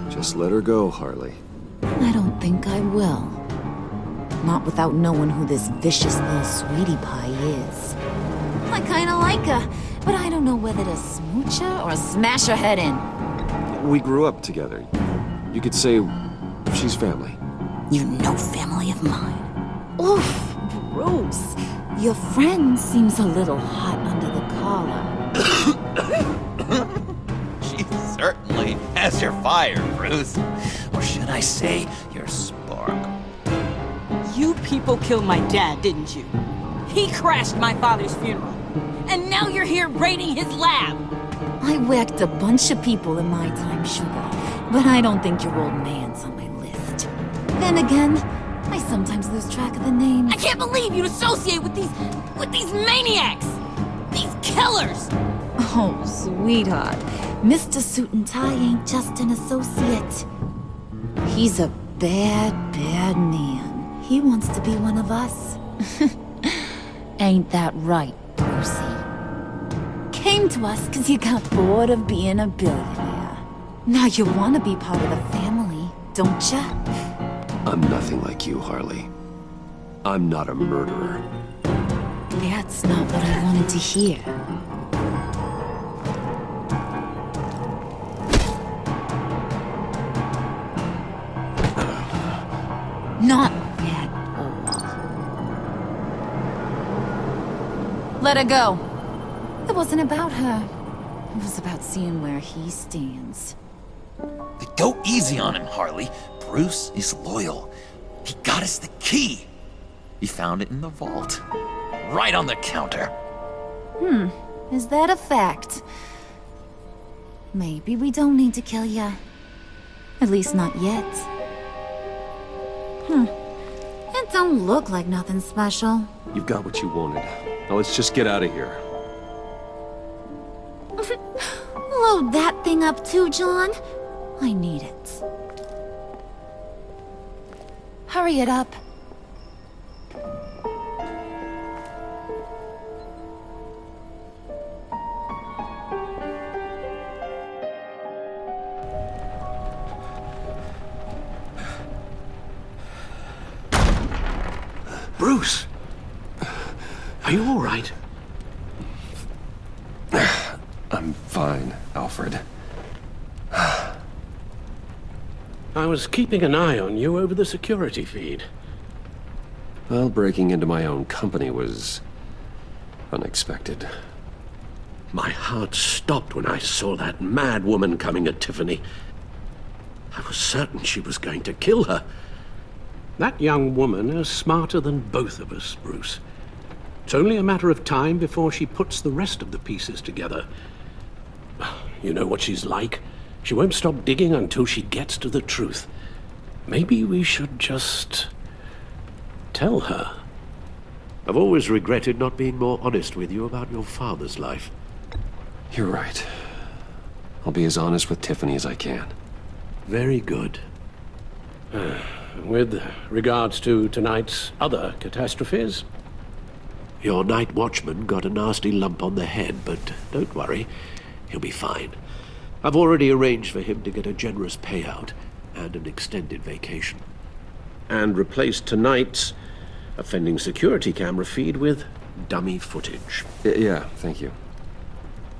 Just let her go, Harley. I don't think I will. Not without knowing who this vicious little sweetie pie is. I kinda like her, but I don't know whether to smooch her or smash her head in. We grew up together. You could say she's family. You're no family of mine. Oof, Bruce. Your friend seems a little hot under the collar. She certainly has your fire, Bruce. Or should I say, your spark. You people killed my dad, didn't you? He crashed my father's funeral. And now you're here raiding his lab. I whacked a bunch of people in my time, sugar. But I don't think your old man's on my list. Then again, I sometimes lose track of the names. I can't believe you'd associate with these maniacs! These killers! Oh, sweetheart. Mr. Suit and Tie ain't just an associate. He's a bad, bad man. He wants to be one of us. Ain't that right, Brucey? Came to us because you got bored of being a billionaire. Now you want to be part of the family, don't ya? I'm nothing like you, Harley. I'm not a murderer. That's not what I wanted to hear. Not at all. Let her go. It wasn't about her. It was about seeing where he stands. Go easy on him, Harley. Bruce is loyal. He got us the key. He found it in the vault. Right on the counter. Is that a fact? Maybe we don't need to kill ya. At least not yet. It don't look like nothing special. You've got what you wanted. Now let's just get out of here. Load that thing up too, John. I need it. Hurry it up. Bruce! Are you all right? I'm fine, Alfred. I was keeping an eye on you over the security feed. Well, breaking into my own company was unexpected. My heart stopped when I saw that mad woman coming at Tiffany. I was certain she was going to kill her. That young woman is smarter than both of us, Bruce. It's only a matter of time before she puts the rest of the pieces together. You know what she's like. She won't stop digging until she gets to the truth. Maybe we should just tell her. I've always regretted not being more honest with you about your father's life. You're right. I'll be as honest with Tiffany as I can. Very good. With regards to tonight's other catastrophes? Your night watchman got a nasty lump on the head, but don't worry, he'll be fine. I've already arranged for him to get a generous payout and an extended vacation. And replaced tonight's offending security camera feed with dummy footage. Yeah, thank you.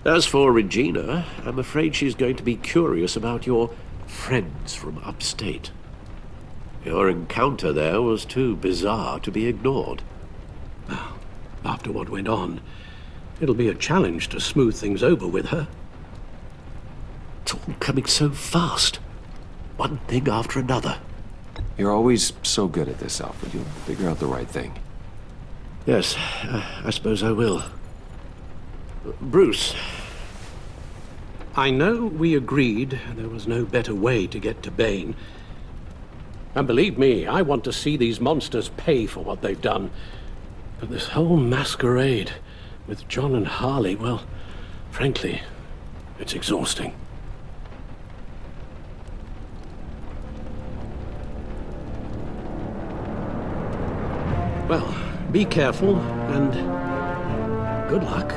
As for Regina, I'm afraid she's going to be curious about your friends from upstate. Your encounter there was too bizarre to be ignored. Well, after what went on, it'll be a challenge to smooth things over with her. It's all coming so fast. One thing after another. You're always so good at this, Alfred. You'll figure out the right thing. Yes, I suppose I will. Bruce. I know we agreed there was no better way to get to Bane. And believe me, I want to see these monsters pay for what they've done. But this whole masquerade with John and Harley, well, frankly, it's exhausting. Well, be careful and good luck.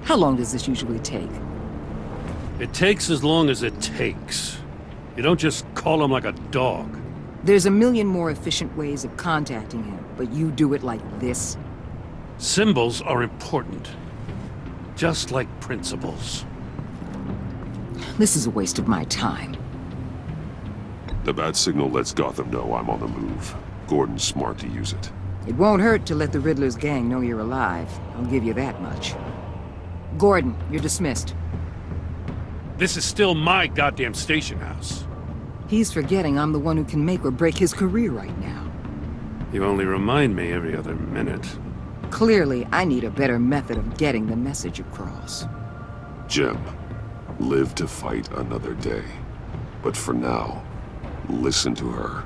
How long does this usually take? It takes as long as it takes. You don't just call him like a dog. There's a million more efficient ways of contacting him, but you do it like this? Symbols are important. Just like principles. This is a waste of my time. The bat signal lets Gotham know I'm on the move. Gordon's smart to use it. It won't hurt to let the Riddler's gang know you're alive. I'll give you that much. Gordon, you're dismissed. This is still my goddamn station house. He's forgetting I'm the one who can make or break his career right now. You only remind me every other minute. Clearly, I need a better method of getting the message across. Jim, live to fight another day. But for now, listen to her.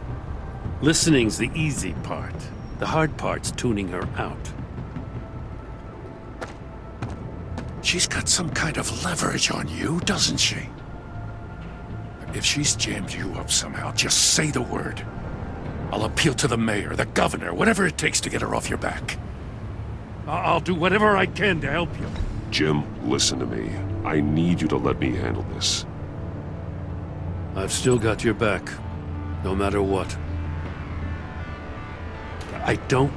Listening's the easy part. The hard part's tuning her out. She's got some kind of leverage on you, doesn't she? If she's jammed you up somehow, just say the word. I'll appeal to the mayor, the governor, whatever it takes to get her off your back. I'll do whatever I can to help you. Jim, listen to me. I need you to let me handle this. I've still got your back, no matter what. I don't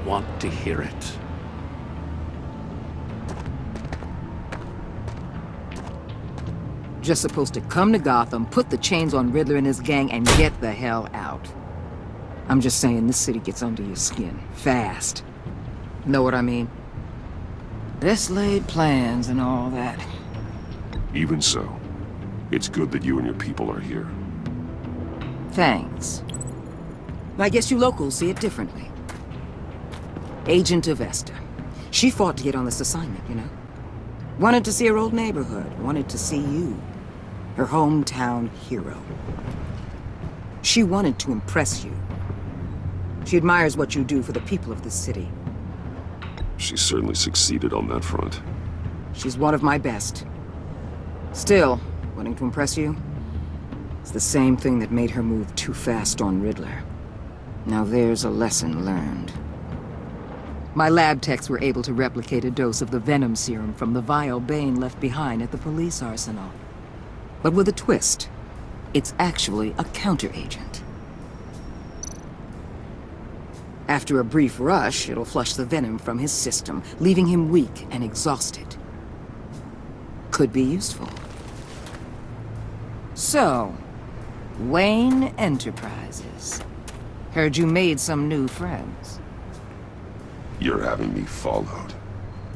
want to hear it. Just supposed to come to Gotham, put the chains on Riddler and his gang, and get the hell out. I'm just saying this city gets under your skin. Fast. Know what I mean? Best laid plans and all that. Even so, it's good that you and your people are here. Thanks. I guess you locals see it differently. Agent of Esther. She fought to get on this assignment, you know? Wanted to see her old neighborhood. Wanted to see you. Her hometown hero. She wanted to impress you. She admires what you do for the people of this city. She certainly succeeded on that front. She's one of my best. Still, wanting to impress you? It's the same thing that made her move too fast on Riddler. Now there's a lesson learned. My lab techs were able to replicate a dose of the venom serum from the vial Bane left behind at the police arsenal. But with a twist. It's actually a counter-agent. After a brief rush, it'll flush the venom from his system, leaving him weak and exhausted. Could be useful. So, Wayne Enterprises. Heard you made some new friends. You're having me followed.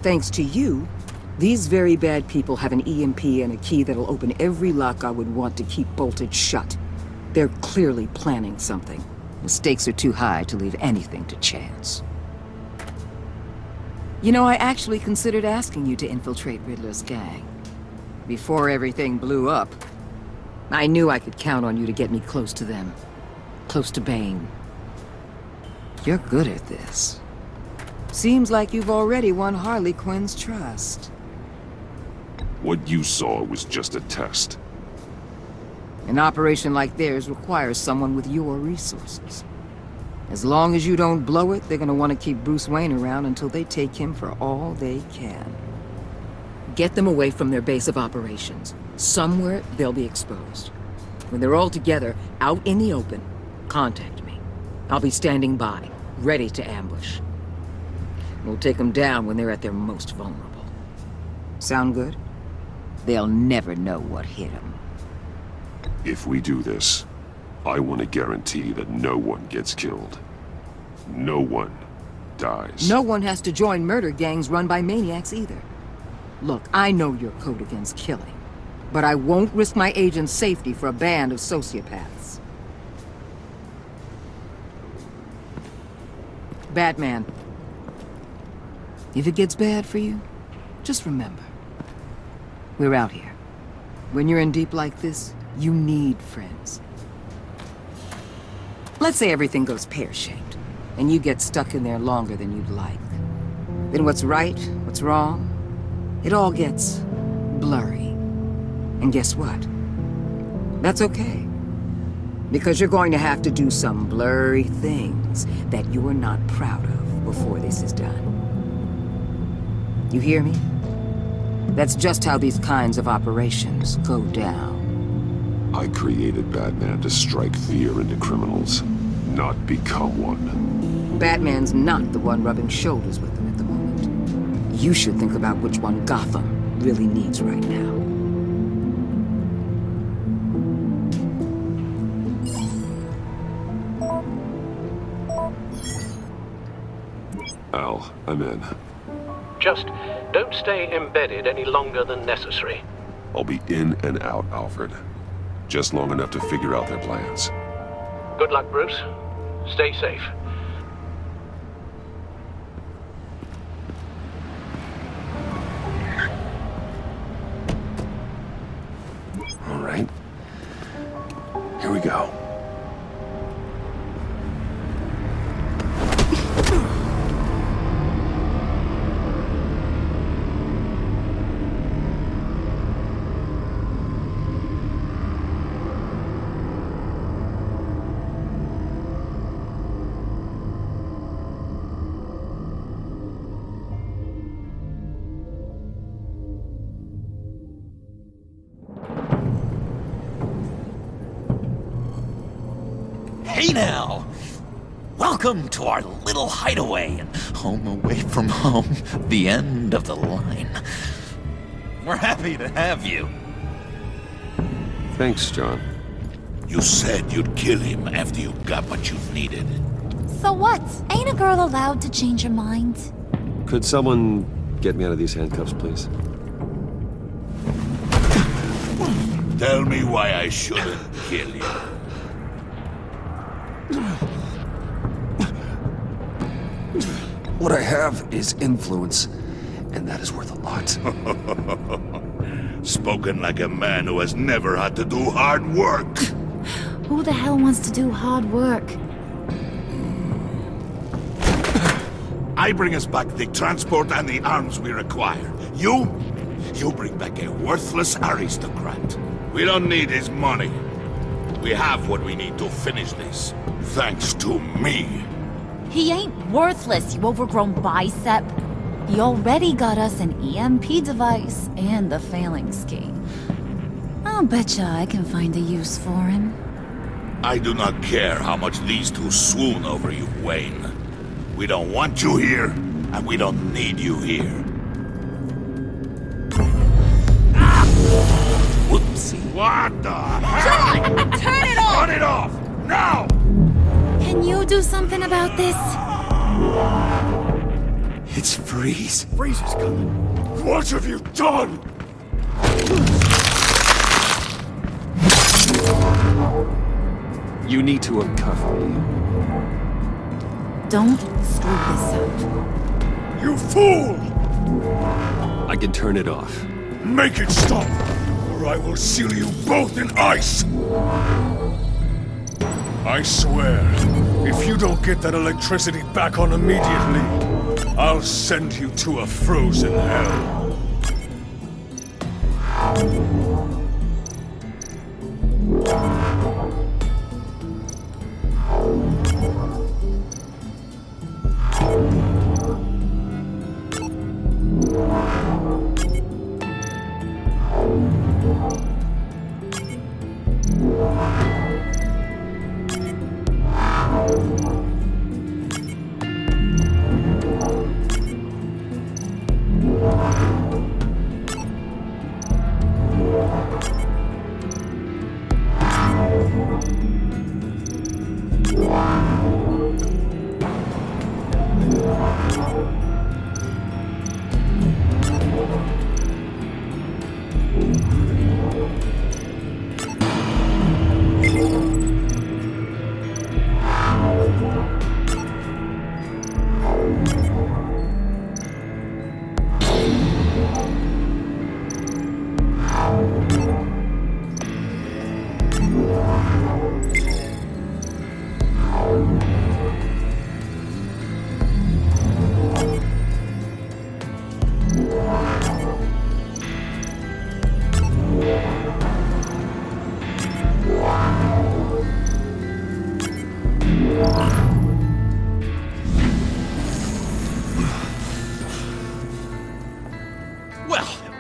Thanks to you, these very bad people have an EMP and a key that'll open every lock I would want to keep bolted shut. They're clearly planning something. The stakes are too high to leave anything to chance. You know, I actually considered asking you to infiltrate Riddler's gang. Before everything blew up, I knew I could count on you to get me close to them. Close to Bane. You're good at this. Seems like you've already won Harley Quinn's trust. What you saw was just a test. An operation like theirs requires someone with your resources. As long as you don't blow it, they're gonna want to keep Bruce Wayne around until they take him for all they can. Get them away from their base of operations. Somewhere they'll be exposed. When they're all together, out in the open, contact me. I'll be standing by, ready to ambush. We'll take them down when they're at their most vulnerable. Sound good? They'll never know what hit them. If we do this, I want to guarantee that no one gets killed. No one dies. No one has to join murder gangs run by maniacs either. Look, I know your code against killing, but I won't risk my agent's safety for a band of sociopaths. Batman. If it gets bad for you, just remember, we're out here. When you're in deep like this, you need friends. Let's say everything goes pear-shaped, and you get stuck in there longer than you'd like. Then what's right, what's wrong, it all gets blurry. And guess what? That's okay. Because you're going to have to do some blurry things that you're not proud of before this is done. You hear me? That's just how these kinds of operations go down. I created Batman to strike fear into criminals, not become one. Batman's not the one rubbing shoulders with them at the moment. You should think about which one Gotham really needs right now. Al, I'm in. Just don't stay embedded any longer than necessary. I'll be in and out, Alfred. Just long enough to figure out their plans. Good luck, Bruce. Stay safe. All right. Here we go. Hey now! Welcome to our little hideaway and home away from home, the end of the line. We're happy to have you. Thanks, John. You said you'd kill him after you got what you needed. So what? Ain't a girl allowed to change her mind? Could someone get me out of these handcuffs, please? Tell me why I shouldn't kill you. What I have is influence, and that is worth a lot. Spoken like a man who has never had to do hard work. Who the hell wants to do hard work? I bring us back the transport and the arms we require. You bring back a worthless aristocrat. We don't need his money. We have what we need to finish this. Thanks to me. He ain't worthless, you overgrown bicep. He already got us an EMP device and the phalanx key. I'll betcha I can find a use for him. I do not care how much these two swoon over you, Wayne. We don't want you here, and we don't need you here. Whoopsie. What the hell? John! Turn it off! Turn it off! Now! Can you do something about this? It's Freeze. Freeze is coming. What have you done? You need to uncuff me. Don't screw this up. You fool! I can turn it off. Make it stop, or I will seal you both in ice! I swear, if you don't get that electricity back on immediately, I'll send you to a frozen hell.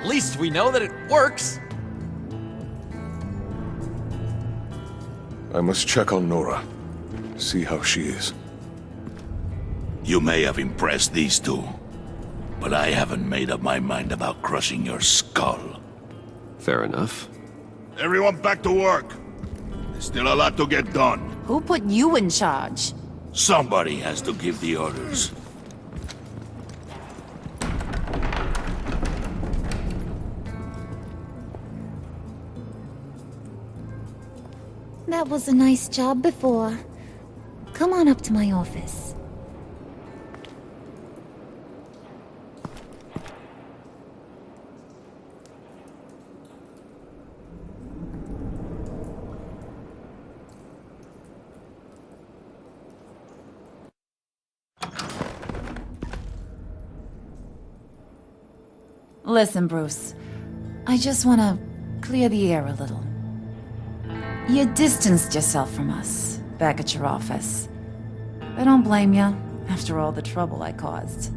At least we know that it works. I must check on Nora. See how she is. You may have impressed these two, but I haven't made up my mind about crushing your skull. Fair enough. Everyone back to work. There's still a lot to get done. Who put you in charge? Somebody has to give the orders. That was a nice job before. Come on up to my office. Listen, Bruce. I just want to clear the air a little. You distanced yourself from us, back at your office. I don't blame you, after all the trouble I caused.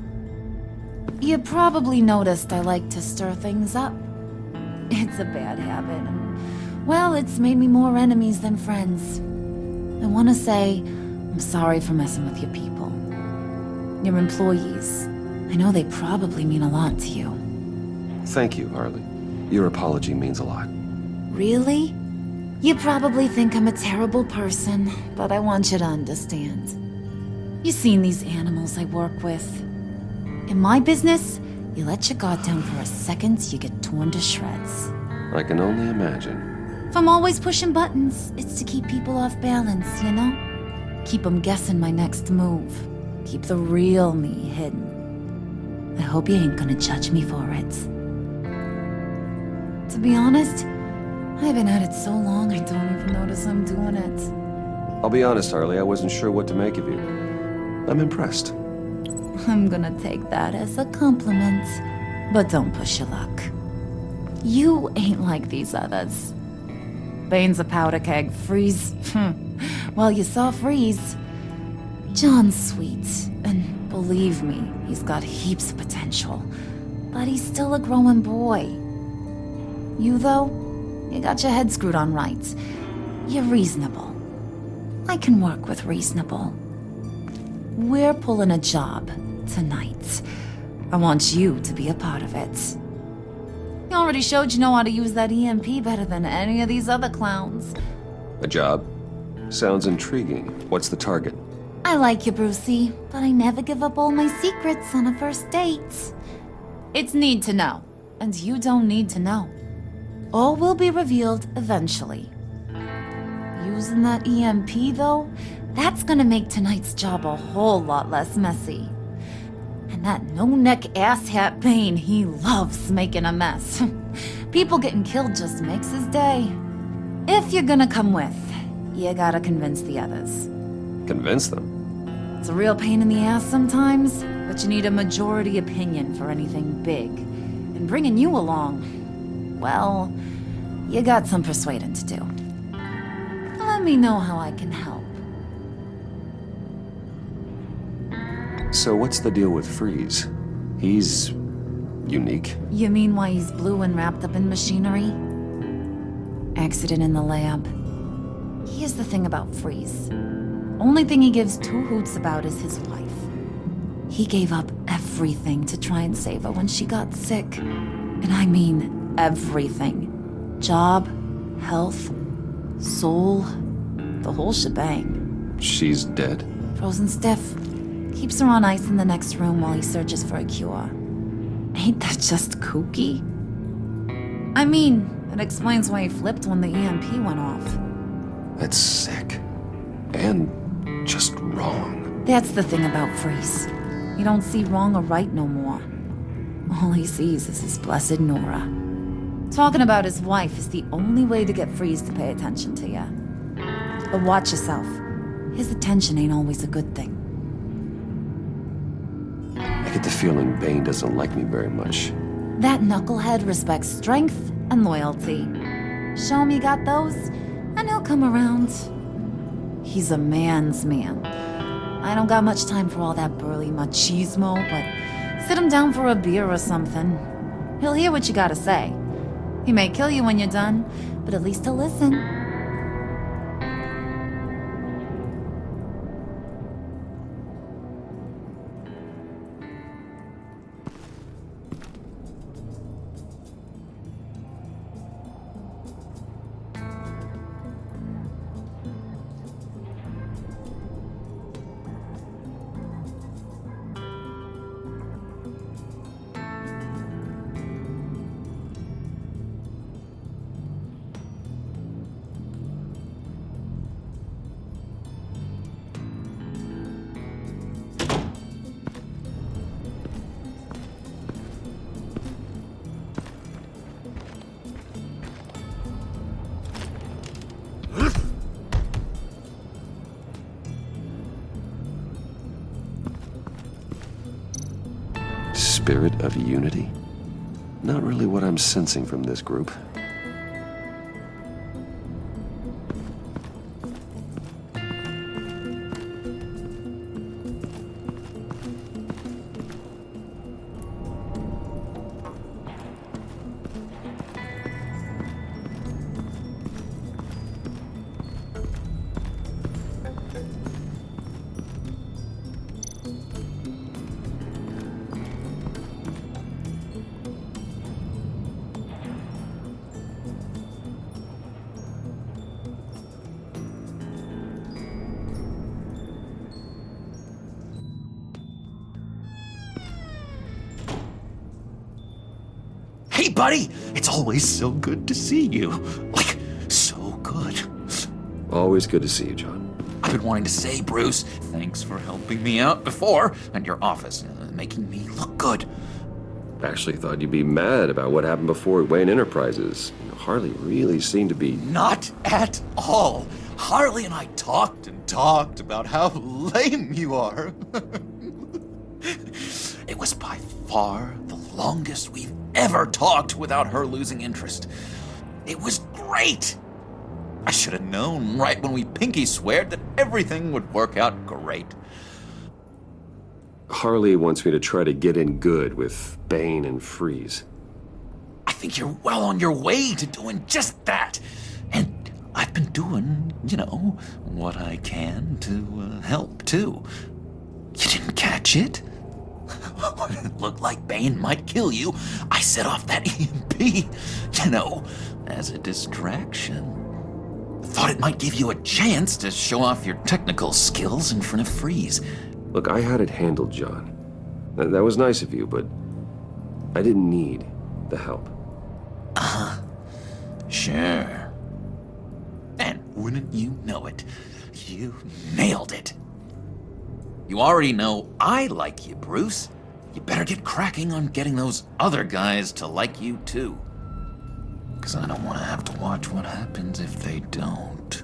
You probably noticed I like to stir things up. It's a bad habit, and, well, it's made me more enemies than friends. I want to say, I'm sorry for messing with your people. Your employees. I know they probably mean a lot to you. Thank you, Harley. Your apology means a lot. Really? You probably think I'm a terrible person, but I want you to understand. You've seen these animals I work with. In my business, you let your guard down for a second, you get torn to shreds. I can only imagine. If I'm always pushing buttons, it's to keep people off balance, you know? Keep them guessing my next move. Keep the real me hidden. I hope you ain't gonna judge me for it. To be honest, I've been at it so long I don't even notice I'm doing it. I'll be honest, Harley, I wasn't sure what to make of you. I'm impressed. I'm gonna take that as a compliment, but don't push your luck. You ain't like these others. Bane's a powder keg, Freeze. Well, you saw Freeze. John's sweet, and believe me, he's got heaps of potential. But he's still a growing boy. You, though, you got your head screwed on right. You're reasonable. I can work with reasonable. We're pulling a job tonight. I want you to be a part of it. You already showed you know how to use that EMP better than any of these other clowns. A job? Sounds intriguing. What's the target? I like you, Brucey, but I never give up all my secrets on a first date. It's need to know, and you don't need to know. All will be revealed eventually. Using that EMP, though, that's gonna make tonight's job a whole lot less messy. And that no-neck asshat Bane, he loves making a mess. People getting killed just makes his day. If you're gonna come with, you gotta convince the others. Convince them? It's a real pain in the ass sometimes, but you need a majority opinion for anything big. And bringing you along, well, you got some persuading to do. Let me know how I can help. So what's the deal with Freeze? He's unique. You mean why he's blue and wrapped up in machinery? Accident in the lab. Here's the thing about Freeze. Only thing he gives two hoots about is his wife. He gave up everything to try and save her when she got sick. And I mean everything. Job, health, soul, the whole shebang. She's dead? Frozen stiff. Keeps her on ice in the next room while he searches for a cure. Ain't that just kooky? I mean, it explains why he flipped when the EMP went off. That's sick. And just wrong. That's the thing about Freeze. You don't see wrong or right no more. All he sees is his blessed Nora. Talking about his wife is the only way to get Freeze to pay attention to you. But watch yourself. His attention ain't always a good thing. I get the feeling Bane doesn't like me very much. That knucklehead respects strength and loyalty. Show him you got those, and he'll come around. He's a man's man. I don't got much time for all that burly machismo, but sit him down for a beer or something. He'll hear what you gotta say. He may kill you when you're done, but at least he'll listen. Spirit of unity? Not really what I'm sensing from this group. buddy. It's always so good to see you. Like, so good. Always good to see you, John. I've been wanting to say, Bruce, thanks for helping me out before, and your office, making me look good. Actually thought you'd be mad about what happened before at Wayne Enterprises. Harley really seemed to be... Not at all. Harley and I talked and talked about how lame you are. It was by far the longest we've ever talked without her losing interest. It was great. I should have known right when we pinky sweared that everything would work out great. Harley wants me to try to get in good with Bane and Freeze. I think you're well on your way to doing just that. And I've been doing, what I can to help, too. You didn't catch it? When it looked like Bane might kill you, I set off that EMP, as a distraction. Thought it might give you a chance to show off your technical skills in front of Freeze. Look, I had it handled, John. That was nice of you, but I didn't need the help. Sure. And wouldn't you know it, you nailed it. You already know I like you, Bruce. You better get cracking on getting those other guys to like you, too. 'Cause I don't want to have to watch what happens if they don't.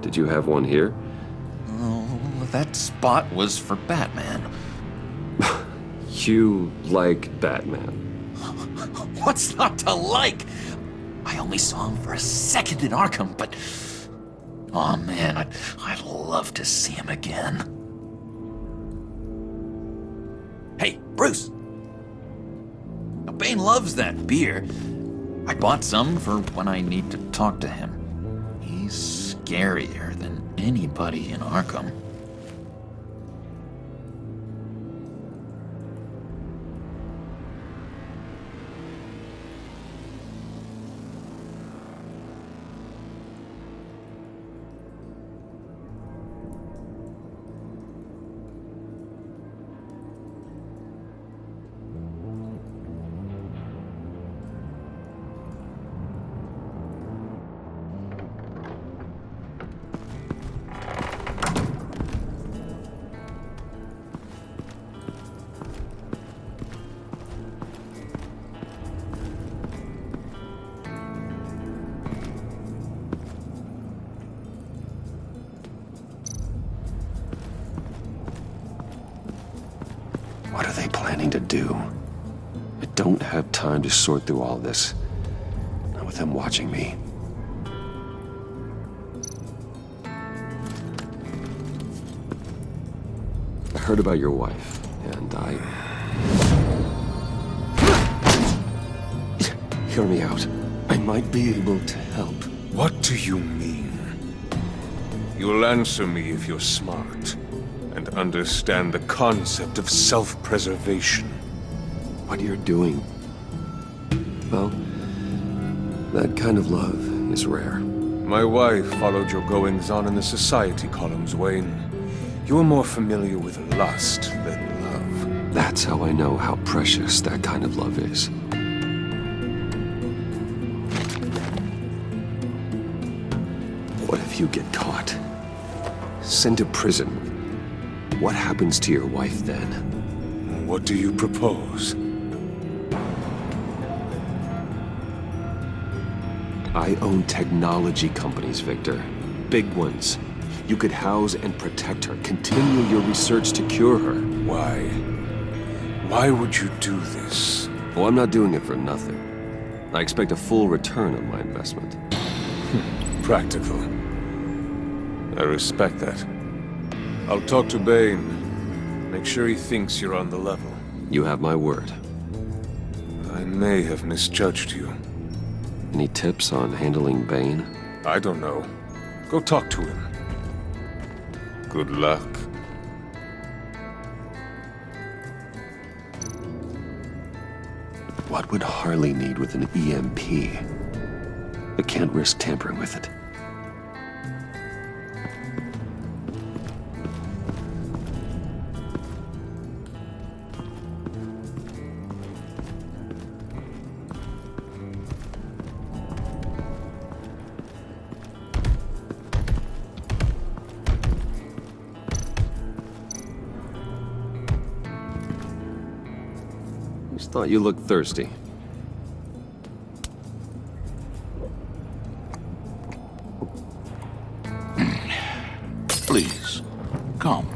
Did you have one here? Oh, that spot was for Batman. You like Batman? What's not to like? I only saw him for a second in Arkham, but... Oh man, I'd love to see him again. Hey, Bruce! Now, Bane loves that beer. I bought some for when I need to talk to him. He's scarier than anybody in Arkham. What are they planning to do? I don't have time to sort through all this. Not with them watching me. I heard about your wife, and Hear me out. I might be able to help. What do you mean? You'll answer me if you're smart and understand the concept of self-preservation. What you're doing, well, that kind of love is rare. My wife followed your goings-on in the society columns, Wayne. You're more familiar with lust than love. That's how I know how precious that kind of love is. What if you get caught? Sent to prison? What happens to your wife then? What do you propose? I own technology companies, Victor. Big ones. You could house and protect her. Continue your research to cure her. Why? Why would you do this? Oh, I'm not doing it for nothing. I expect a full return on my investment. Practical. I respect that. I'll talk to Bane. Make sure he thinks you're on the level. You have my word. I may have misjudged you. Any tips on handling Bane? I don't know. Go talk to him. Good luck. What would Harley need with an EMP? I can't risk tampering with it. Just thought you looked thirsty. Please, come.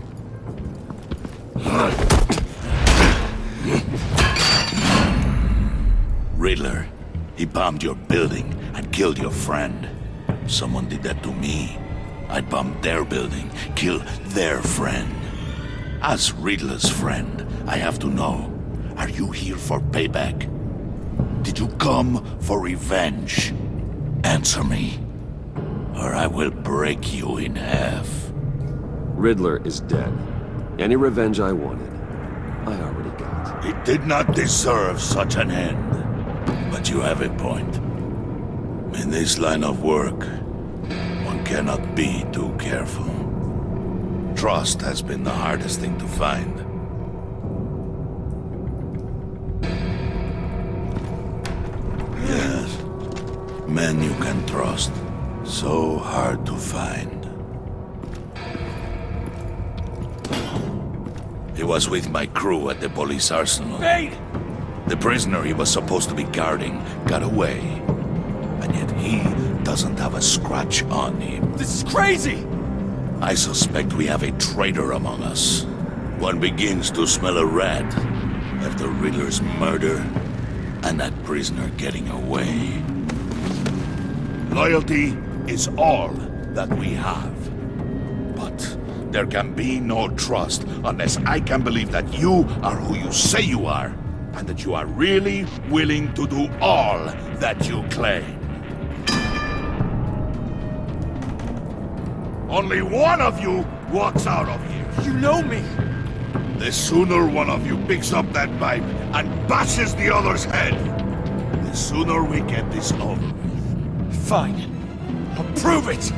Riddler, he bombed your building and killed your friend. Someone did that to me. I'd bomb their building, kill their friend. As Riddler's friend, I have to know, are you here for payback? Did you come for revenge? Answer me, or I will break you in half. Riddler is dead. Any revenge I wanted, I already got. He did not deserve such an end. But you have a point. In this line of work, one cannot be too careful. Trust has been the hardest thing to find. Yes, men you can trust. So hard to find. He was with my crew at the police arsenal. Wait! The prisoner he was supposed to be guarding got away. And yet he doesn't have a scratch on him. This is crazy! I suspect we have a traitor among us. One begins to smell a rat after Riddler's murder and that prisoner getting away. Loyalty is all that we have. But there can be no trust unless I can believe that you are who you say you are, and that you are really willing to do all that you claim. Only one of you walks out of here. You know me! The sooner one of you picks up that pipe and bashes the other's head, the sooner we get this over with. Fine. I'll prove it!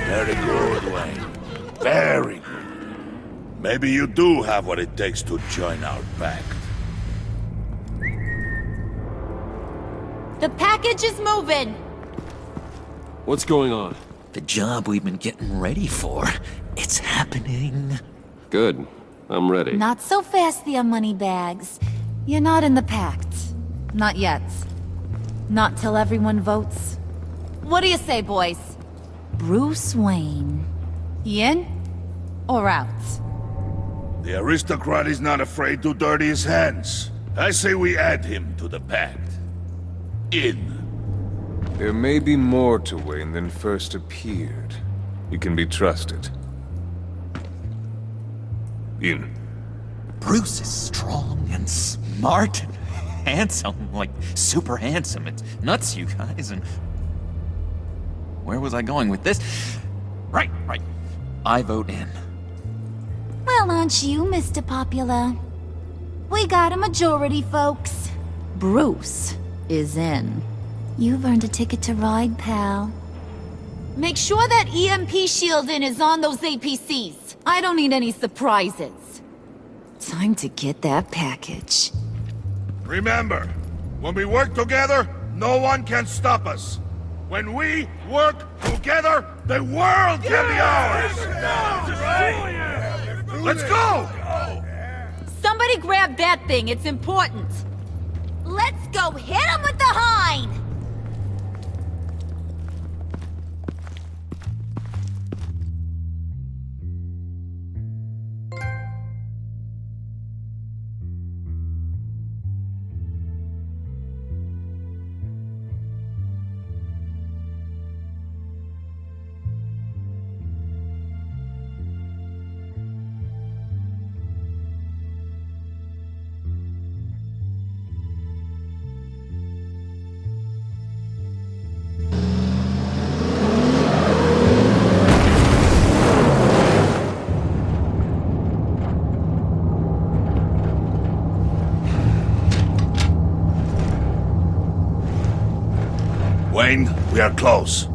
Very good, Wayne. Very good. Maybe you do have what it takes to join our pact. The package is moving! What's going on? The job we've been getting ready for. It's happening. Good. I'm ready. Not so fast, the Moneybags. You're not in the pact. Not yet. Not till everyone votes. What do you say, boys? Bruce Wayne. In or out? The aristocrat is not afraid to dirty his hands. I say we add him to the pact. In. There may be more to Wayne than first appeared. He can be trusted. In. Bruce is strong and smart and handsome, like super handsome. It's nuts, you guys, and... Where was I going with this? Right. I vote in. Well, aren't you, Mr. Popular? We got a majority, folks. Bruce is in. You've earned a ticket to ride, pal. Make sure that EMP shielding is on those APCs. I don't need any surprises. Time to get that package. Remember, when we work together, no one can stop us. When we work together, the world can be ours! Let's go! Somebody grab that thing, it's important. Let's go hit him with the hind! Wayne, we are close.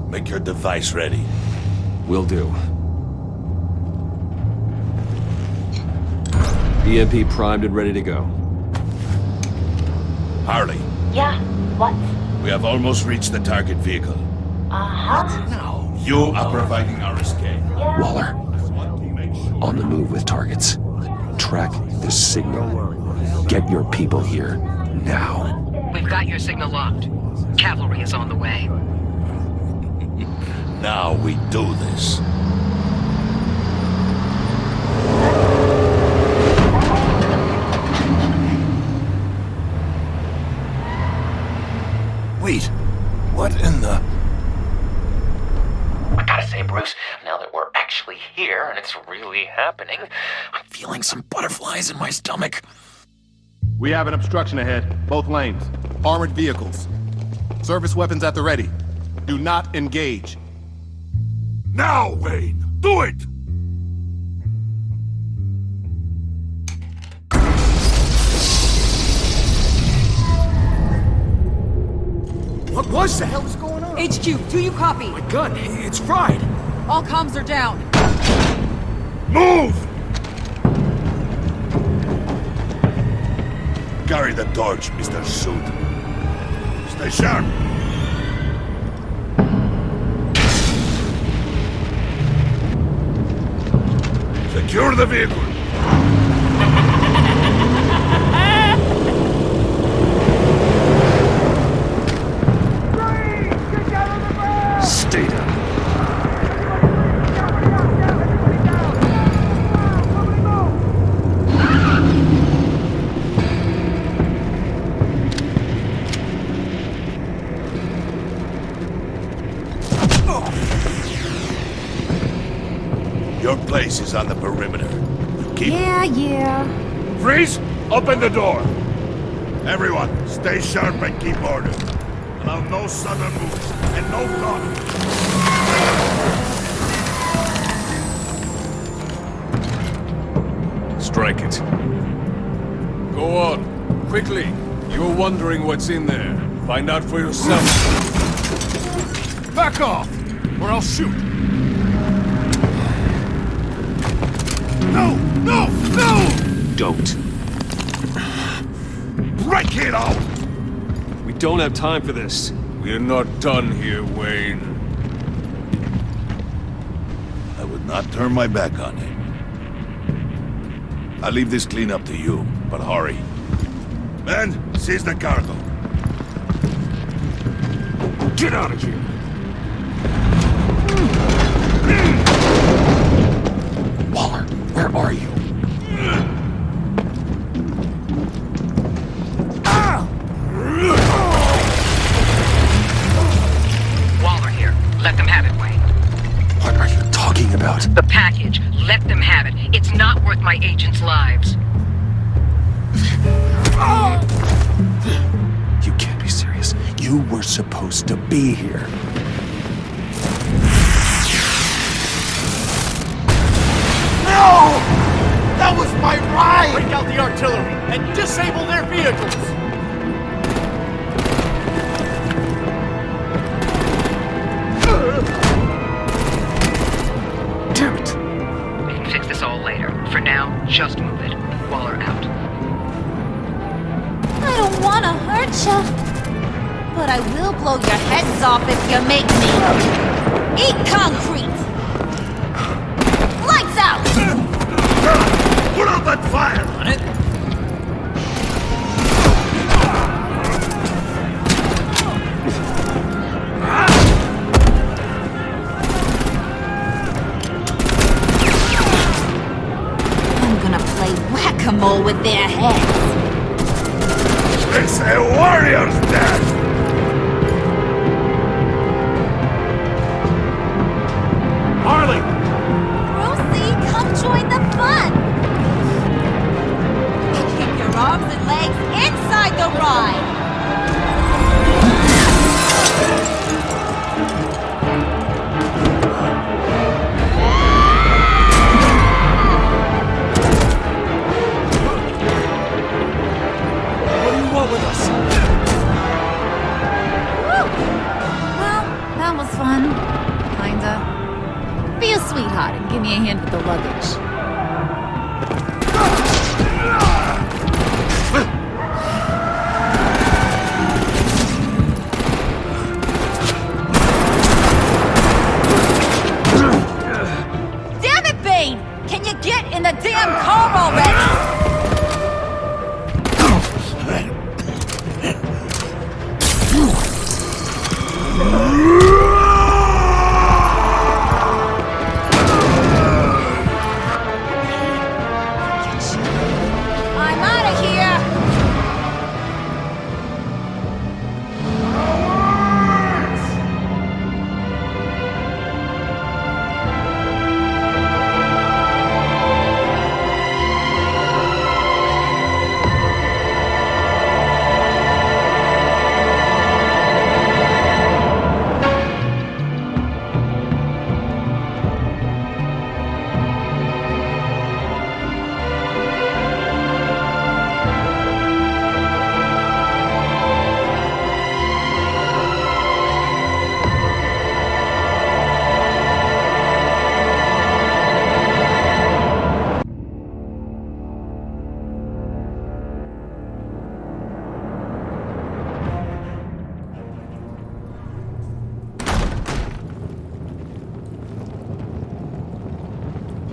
Make your device ready. Will do. EMP primed and ready to go. Harley, Yeah, what? we have almost reached the target vehicle. Uh-huh. Now, you are providing our escape. Waller, on the move with targets. Track the signal. Get your people here, now. We've got your signal locked. Cavalry is on the way. Now we do this. Wait, what in the... I gotta say, Bruce, now that we're actually here and it's really happening, I'm feeling some butterflies in my stomach. We have an obstruction ahead, both lanes. Armored vehicles. Service weapons at the ready. Do not engage. Now, Wayne! Do it! What the hell is going on? HQ, do you copy? My gun, it's fried. All comms are down. Move! Carry the torch, Mr. Suit. Stay sharp. Secure the vehicle. Stay down. Your place is on the perimeter. Keep... Yeah. Freeze! Open the door! Everyone, stay sharp and keep order. Allow no sudden moves and no talk. Strike it. Go on, quickly. You're wondering what's in there. Find out for yourself. Back off, or I'll shoot. No! No! No! Don't. Break it out! We don't have time for this. We're not done here, Wayne. I would not turn my back on him. I'll leave this clean up to you, but hurry. Men, seize the cargo. Get out of here! Waller, where are you? Waller here. Let them have it, Wayne. What are you talking about? The package. Let them have it. It's not worth my agents' lives. You can't be serious. You were supposed to be here. No! That was my ride! Break out the artillery and disable their vehicles! Damn it! We can fix this all later. For now, just move it. Waller out. I don't want to hurt you, but I will blow your heads off if you make me eat concrete. Lights out! Put out that fire! On it? I'm gonna play whack-a-mole with their heads. It's a warrior's death! Harley! Rosie, come join the fun! Keep your arms and legs inside the ride! What do you want with us? hot and give me a hand with the luggage. Damn it, Bane! Can you get in the damn car already? I'm out of here!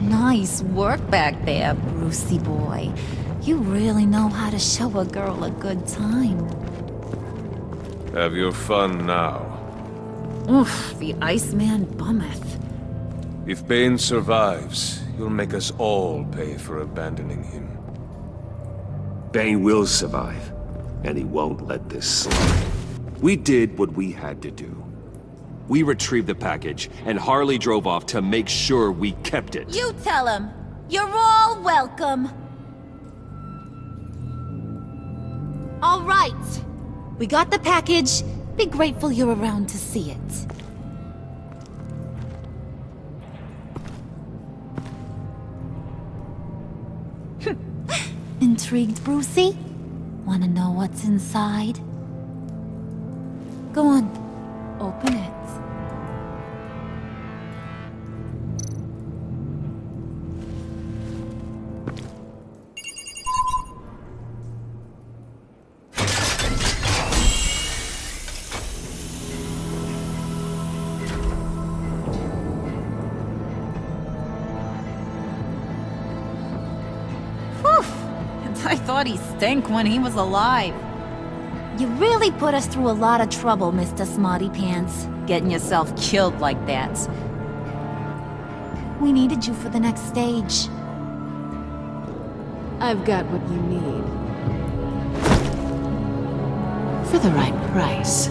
Nice work back there, Brucey boy. You really know how to show a girl a good time. Have your fun now. Oof, the Iceman bummeth. If Bane survives, you'll make us all pay for abandoning him. Bane will survive, and he won't let this slide. We did what we had to do. We retrieved the package, and Harley drove off to make sure we kept it. You tell him. You're all welcome. All right. We got the package. Be grateful you're around to see it. Intrigued, Brucey? Wanna know what's inside? Go on. Open it. I thought he stank when he was alive. You really put us through a lot of trouble, Mr. Smarty Pants. Getting yourself killed like that. We needed you for the next stage. I've got what you need. For the right price.